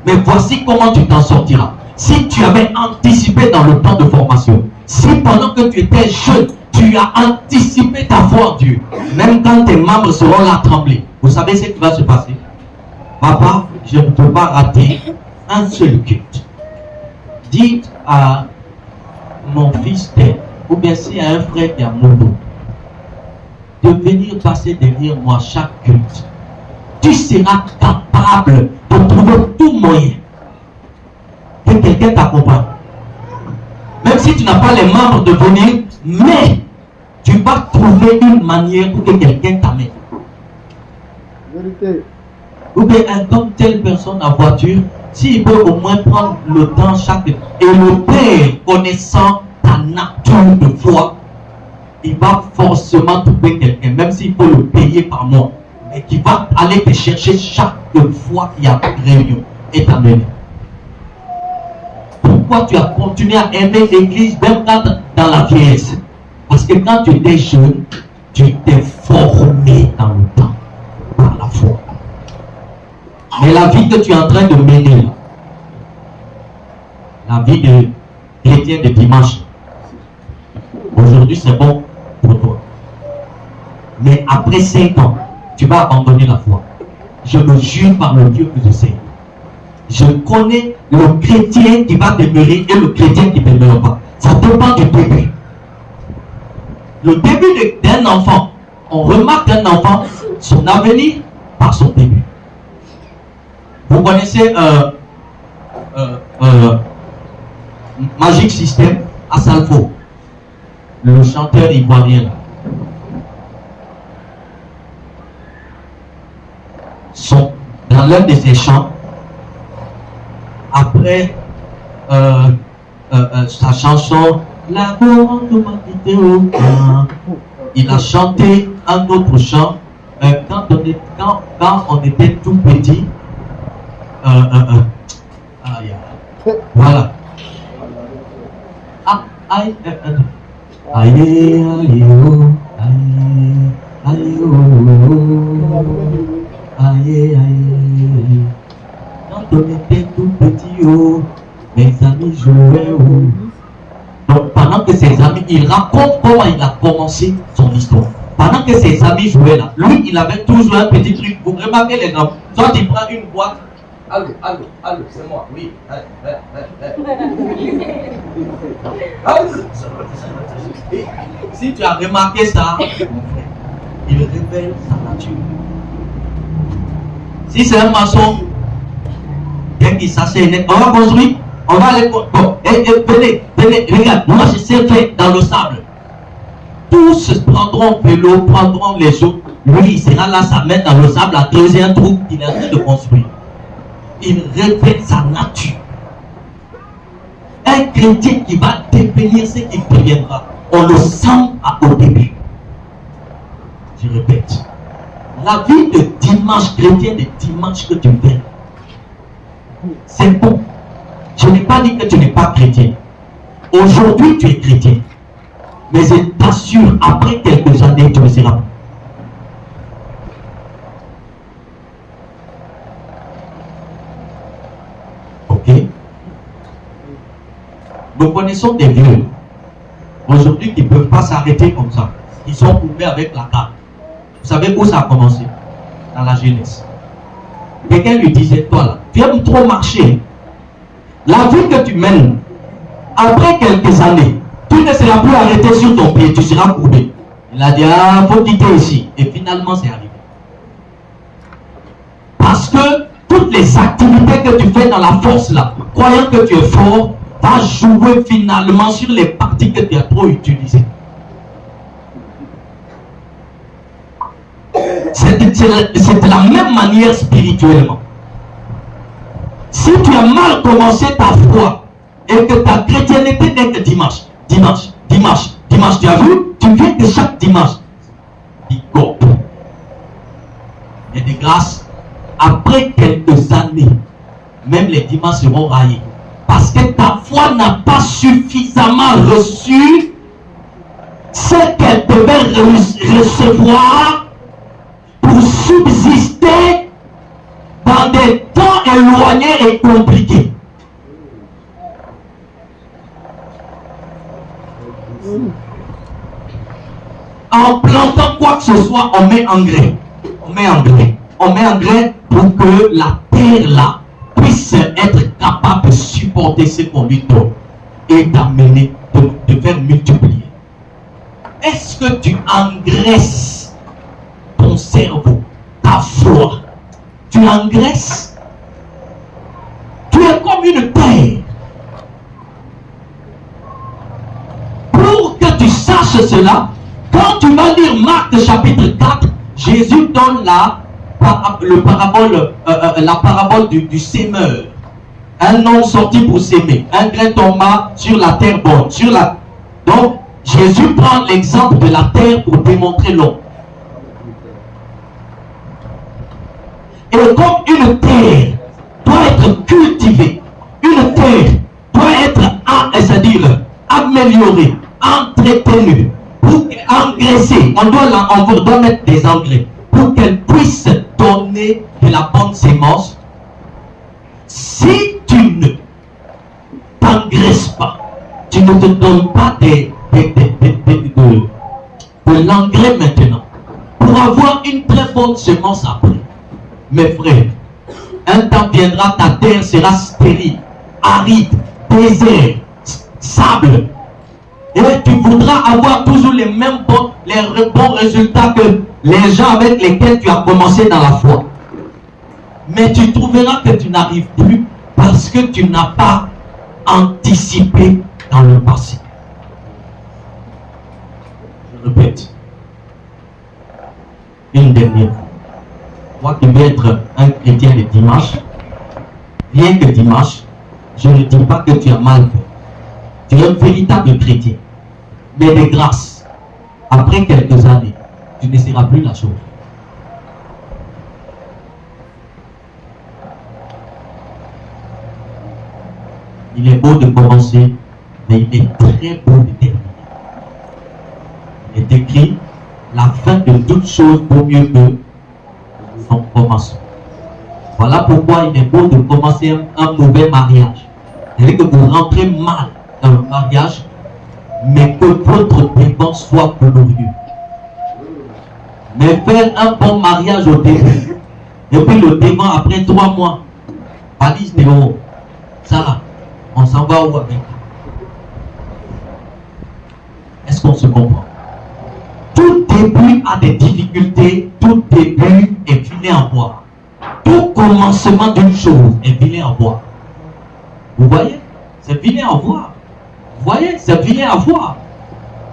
Mais voici comment tu t'en sortiras. Si tu avais anticipé dans le temps de formation, si pendant que tu étais jeune, tu as anticipé ta foi en Dieu, même quand tes membres seront là trembler, vous savez ce qui va se passer? Papa, je ne peux pas rater un seul culte. Dites à mon fils tel, ou bien s'il y a un frère qui a mon dos, de venir passer derrière moi chaque culte. Tu seras capable de trouver tout moyen que quelqu'un t'accompagne. Même si tu n'as pas les membres de venir, mais tu vas trouver une manière pour que quelqu'un t'amène. Vérité. Ou bien comme telle personne en voiture, s'il peut au moins prendre le temps chaque... Et le Père, connaissant ta nature de foi, il va forcément trouver quelqu'un, même s'il faut le payer par mois, mais qui va aller te chercher chaque fois qu'il y a réunion et t'amener. Pourquoi tu as continué à aimer l'église même quand dans la vieillesse? Parce que quand tu étais jeune, tu t'es formé dans le temps par la foi. Mais la vie que tu es en train de mener là, la vie de chrétien de dimanche, aujourd'hui c'est bon pour toi. Mais après 5 ans, tu vas abandonner la foi. Je me jure par le Dieu que je sais. Je connais le chrétien qui va demeurer et le chrétien qui ne demeure pas. Ça dépend du début. Le début d'un enfant, on remarque un enfant, son avenir par son début. Vous connaissez Magic System à Salfo, le chanteur ivoirien là. Dans l'un de ses chants, après sa chanson La grande m'a quitté au camp, il a chanté un autre chant quand on était tout petit. Voilà. Aïe, aïe, quand on était tout petit, oh, mes amis jouaient, oh. Donc pendant que ses amis, il raconte comment il a commencé son histoire. Pendant que ses amis jouaient là, lui il avait toujours un petit truc. Vous remarquez les gens, soit il prend une boîte. Allô, c'est moi, oui. Et si tu as remarqué ça, mon frère, il révèle sa nature. Si c'est un maçon, dès qu'il s'assied, on va construire, on va aller. Bon, venez, regarde, moi je sais faire dans le sable. Tous prendront vélo, prendront les autres. Lui, il sera là, sa main dans le sable, à creuser un trou qu'il est en train de construire. Il révèle sa nature. Un chrétien qui va devenir ce qu'il deviendra, on le sent au début. Je répète, la vie de dimanche chrétien, de dimanche que tu fais, c'est bon. Je n'ai pas dit que tu n'es pas chrétien. Aujourd'hui, tu es chrétien. Mais je t'assure, après quelques années, tu le seras. Ok? Nous connaissons des vieux aujourd'hui qui ne peuvent pas s'arrêter comme ça. Ils sont ouverts avec la carte. Vous savez où ça a commencé? Dans la jeunesse. Quelqu'un lui disait, toi là, tu aimes trop marcher. La vie que tu mènes, après quelques années, tu ne seras plus arrêté sur ton pied, tu seras courbé. Il a dit, ah, faut quitter ici. Et finalement, c'est arrivé. Parce que toutes les activités que tu fais dans la force là, croyant que tu es fort, va jouer finalement sur les parties que tu as trop utilisées. C'est de la même manière spirituellement. Si tu as mal commencé ta foi et que ta chrétienté n'est que dimanche, tu as vu, tu viens de chaque dimanche. Il y a des grâces après quelques années, même les dimanches seront raillés. Parce que ta foi n'a pas suffisamment reçu ce qu'elle devait recevoir pour subsister dans des temps éloignés et compliqués. En plantant quoi que ce soit, on met engrais. On met engrais. On met engrais pour que la terre là puisse être capable de supporter ce qu'on lui donne et d'amener, de faire multiplier. Est-ce que tu engraisses ton cerveau, ta foi? Tu engraisses? Tu es comme une terre. Pour que tu saches cela, quand tu vas lire Marc chapitre 4, Jésus donne la parabole du sémeur. Un homme sorti pour s'aimer. Un grain tomba sur la terre bonne. Donc, Jésus prend l'exemple de la terre pour démontrer l'homme. Et comme une terre doit être cultivée, une terre doit être, c'est-à-dire améliorée, entretenue, pour engraisser, on doit mettre des engrais pour qu'elle puisse donner de la bonne sémence. Si tu ne t'engraisses pas, tu ne te donnes pas de l'engrais maintenant pour avoir une très bonne semence après. Mes frères, un temps viendra, ta terre sera stérile, aride, désert, sable. Et tu voudras avoir toujours les bons résultats que les gens avec lesquels tu as commencé dans la foi. Mais tu trouveras que tu n'arrives plus parce que tu n'as pas anticipé dans le passé. Je répète. Une dernière fois. Moi qui vais être un chrétien le dimanche, rien que dimanche, je ne dis pas que tu as mal fait. Tu es un véritable chrétien. Mais de grâce, après quelques années, tu ne seras plus la chose. Il est beau de commencer, mais il est très beau de terminer. Il est écrit, la fin de toute chose vaut mieux que son commencement. Voilà pourquoi il est beau de commencer un mauvais mariage. C'est-à-dire que vous rentrez mal dans le mariage, mais que votre départ soit glorieux. Mais faire un bon mariage au début, et puis le débat après 3 mois, valise Néo, ça, on s'en va où avec? Est-ce qu'on se comprend? Tout début a des difficultés, tout début est vilain à voir. Tout commencement d'une chose est vilain à voir. Vous voyez? C'est vilain à voir. Vous voyez? C'est vilain à voir.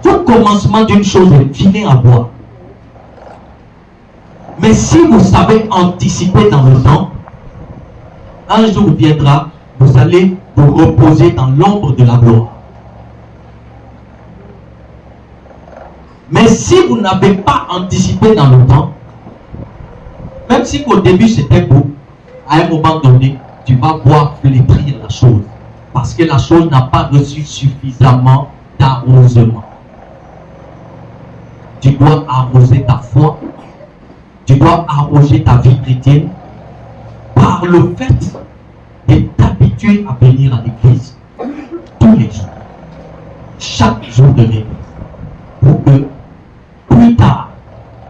Tout commencement d'une chose est vilain à voir. Mais si vous savez anticiper dans le temps, un jour viendra, vous allez vous reposer dans l'ombre de la gloire. Mais si vous n'avez pas anticipé dans le temps, même si au début c'était beau, à un moment donné, tu vas voir flétrir la chose. Parce que la chose n'a pas reçu suffisamment d'arrosement. Tu dois arroser ta foi, tu dois arroser ta vie chrétienne par le fait de t'habituer à venir à l'église tous les jours, chaque jour de l'église, pour que plus tard,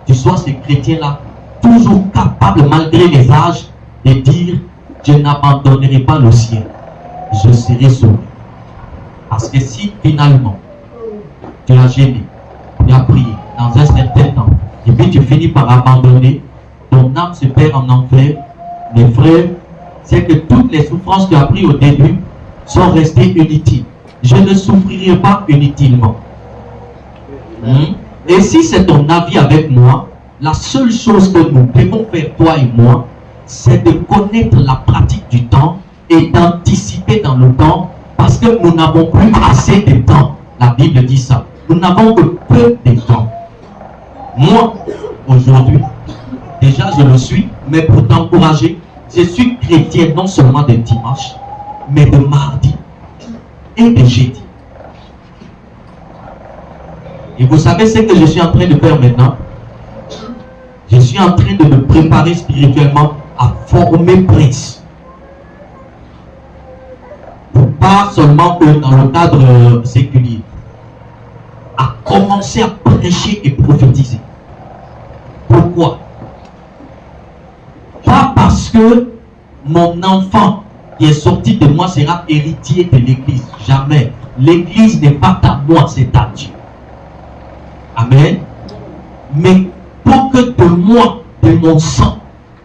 tu sois ce chrétien-là, toujours capable, malgré les âges, de dire, je n'abandonnerai pas le ciel, je serai sauvé. Parce que si finalement, tu as gêné, tu as prié dans un certain temps, et puis tu finis par abandonner, ton âme se perd en enfer, mes frères, c'est que toutes les souffrances que tu as prises au début sont restées inutiles. Je ne souffrirai pas inutilement. Et si c'est ton avis avec moi, la seule chose que nous devons faire, toi et moi, c'est de connaître la pratique du temps et d'anticiper dans le temps, parce que nous n'avons plus assez de temps. La Bible dit ça. Nous n'avons que peu de temps. Moi, aujourd'hui, déjà je le suis, mais pour t'encourager, je suis chrétien non seulement de dimanche, mais de mardi et de jeudi. Et vous savez ce que je suis en train de faire maintenant? Je suis en train de me préparer spirituellement à former Prince. Pas seulement que dans le cadre séculier, à commencer à prêcher et prophétiser. Pourquoi? Pas parce que mon enfant qui est sorti de moi sera héritier de l'église. Jamais. L'église n'est pas à moi, c'est à Dieu. Amen. Mais pour que de moi, de mon sang,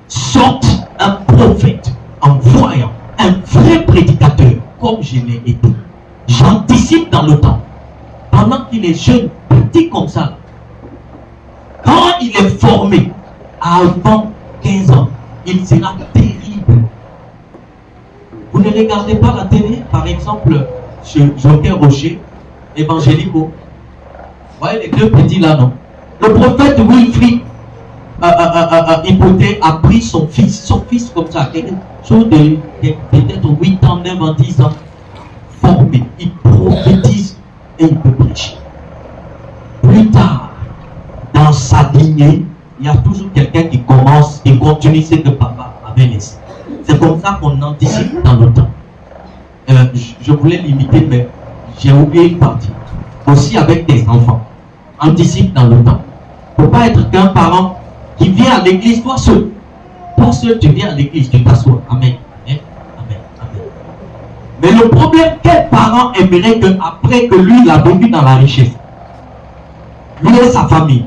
sorte un prophète, un voyant, un vrai prédicateur, comme je l'ai été. J'anticipe dans le temps. Pendant qu'il est jeune, petit comme ça, quand il est formé, avant 15 ans, il sera terrible. Vous ne regardez pas la télé, par exemple, sur Joker Rocher, Évangélico. Vous voyez les deux petits là, non? Le prophète Wilfrid Hypothèque a pris son fils comme ça, quelque chose de peut-être 8 ans, 9 ans, 10 ans, formé. Il prophétise et il peut prêcher. Plus tard, dans sa lignée, il y a toujours quelqu'un qui commence et continue ce que papa avait laissé. C'est comme ça qu'on anticipe dans le temps. Je voulais limiter, mais j'ai oublié une partie. Aussi avec des enfants. Anticipe dans le temps. Il ne faut pas être qu'un parent qui vient à l'église, toi seul. Toi seul, tu viens à l'église, tu t'assois. Amen. Amen. Amen. Amen. Mais le problème, quel parent aimerait qu'après que lui, il a vécu dans la richesse, lui et sa famille,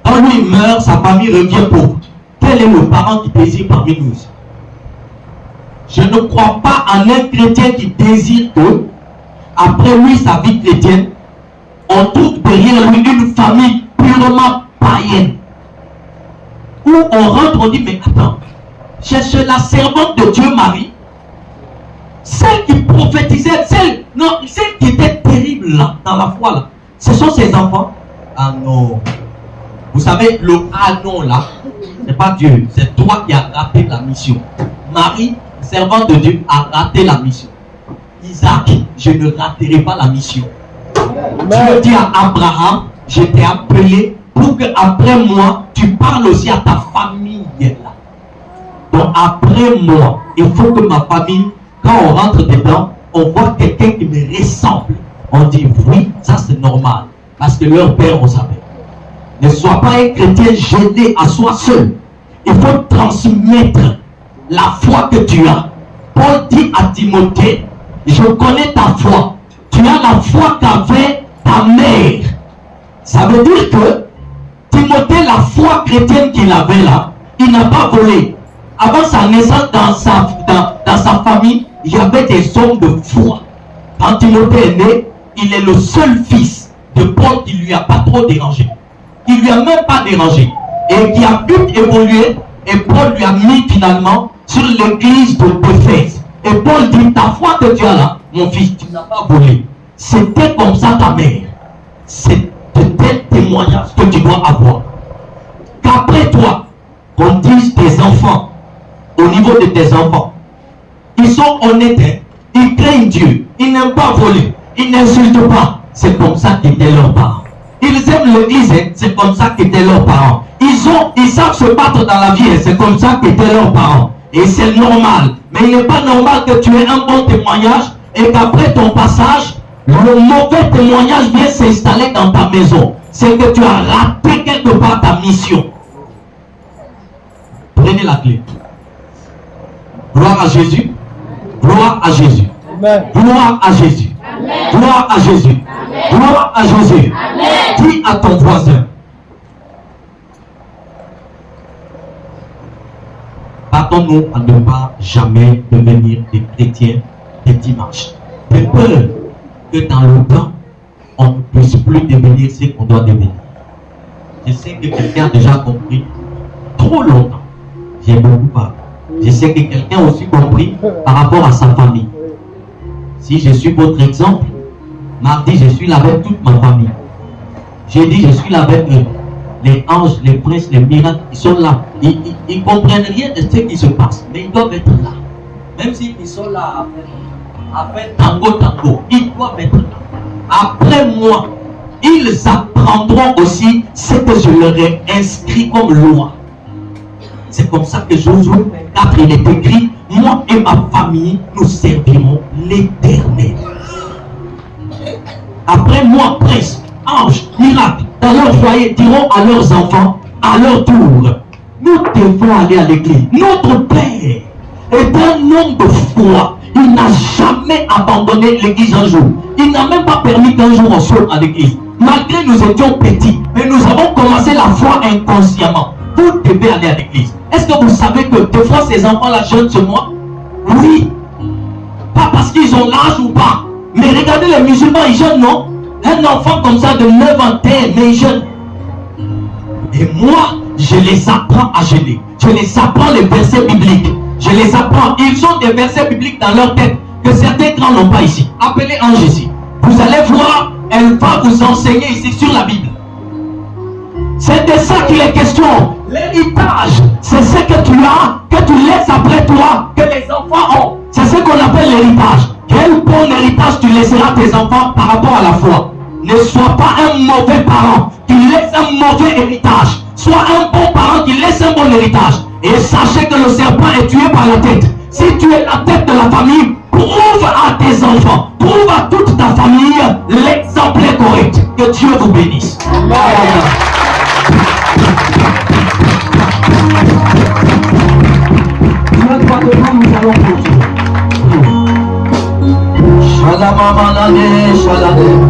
quand lui meurt, sa famille revient pauvre. Quel est le parent qui désire parmi nous? Je ne crois pas en un chrétien qui désire que, après lui, sa vie chrétienne, on trouve derrière lui une famille purement païenne. Où on rentre, on dit, mais attends, cherche la servante de Dieu Marie, celle qui prophétisait, celle qui était terrible là, dans la foi là, ce sont ses enfants. Ah non. Vous savez, le ah non là, c'est pas Dieu, c'est toi qui as raté la mission. Marie, servante de Dieu, a raté la mission. Isaac, je ne raterai pas la mission. Dieu dit à Abraham, je t'ai appelé pour que après moi, tu parles aussi à ta famille là. Donc après moi, il faut que ma famille, quand on rentre dedans, on voit quelqu'un qui me ressemble. On dit oui, ça c'est normal. Parce que leur père, on savait. Ne sois pas un chrétien gêné à soi seul. Il faut transmettre la foi que tu as. Paul dit à Timothée, je connais ta foi. Tu as la foi qu'avait ta mère. Ça veut dire que Timothée, la foi chrétienne qu'il avait là, il n'a pas volé. Avant sa naissance dans sa famille, il y avait des hommes de foi. Quand Timothée est né, il est le seul fils de Paul qui ne lui a pas trop dérangé. Il ne lui a même pas dérangé. Et qui a pu évoluer. Et Paul lui a mis finalement sur l'église de Éphèse. Et Paul dit, ta foi que tu as là, mon fils, tu n'as pas volé. C'était comme ça ta mère. C'est tel témoignage que tu dois avoir. Qu'après toi, on dise tes enfants, au niveau de tes enfants, ils sont honnêtes, ils craignent Dieu, ils n'aiment pas voler, ils n'insultent pas. C'est comme ça qu'étaient leurs parents. Ils aiment l'église, c'est comme ça qu'étaient leurs parents. Ils savent se battre dans la vie, c'est comme ça qu'étaient leurs parents. Et c'est normal. Mais il n'est pas normal que tu aies un bon témoignage et qu'après ton passage, le mauvais témoignage vient s'installer dans ta maison. C'est que tu as raté quelque part ta mission. Prenez la clé. Gloire à Jésus. Gloire à Jésus. Amen. Gloire à Jésus. Amen. Gloire à Jésus. Amen. Gloire à Jésus. Amen. Dis à ton voisin. Battons-nous à ne pas jamais devenir des chrétiens des dimanches. De peur que dans le temps, on ne puisse plus devenir ce qu'on doit devenir. Je sais que quelqu'un a déjà compris trop longtemps. J'ai beaucoup parlé. Je sais que quelqu'un a aussi compris par rapport à sa famille. Si je suis votre exemple, mardi, je suis là avec toute ma famille. J'ai dit, je suis là avec eux. les anges, les princes, les miracles, ils sont là. Ils ne comprennent rien de ce qui se passe, mais ils doivent être là. Même s'ils sont là à faire tango, ils doivent être là. Après moi, ils apprendront aussi ce que je leur ai inscrit comme loi. C'est comme ça que Josué 24, il est écrit, moi et ma famille, nous servirons l'Éternel. Après moi, prince, ange, miracle, dans leur foyer, diront à leurs enfants, à leur tour, nous devons aller à l'église. Notre Père est un homme de foi. Il n'a jamais abandonné l'église un jour. Il n'a même pas permis qu'un jour on sorte à l'église. Malgré nous étions petits, mais nous avons commencé la foi inconsciemment. Vous devez aller à l'église. Est-ce que vous savez que des fois ces enfants-là jeûnent chez moi? Oui. Pas parce qu'ils ont l'âge ou pas. Mais regardez les musulmans, ils jeûnent, non? Un enfant comme ça de 9 ans, mais il jeûne. Et moi, je les apprends à jeûner. Je les apprends les versets bibliques. Je les apprends. Ils ont des versets bibliques dans leur tête que certains grands n'ont pas ici. Appelez Ange ici. Vous allez voir, elle va vous enseigner ici sur la Bible. C'est de ça qu'il est question. L'héritage, c'est ce que tu as, que tu laisses après toi, que les enfants ont. C'est ce qu'on appelle l'héritage. Quel bon héritage tu laisseras à tes enfants par rapport à la foi. Ne sois pas un mauvais parent qui laisse un mauvais héritage. Sois un bon parent qui laisse un bon héritage. Et sachez que le serpent est tué par la tête. Si tu es la tête de la famille, prouve à tes enfants, prouve à toute ta famille l'exemple est correct. Que Dieu vous bénisse. Nous allons continuer. Shalom,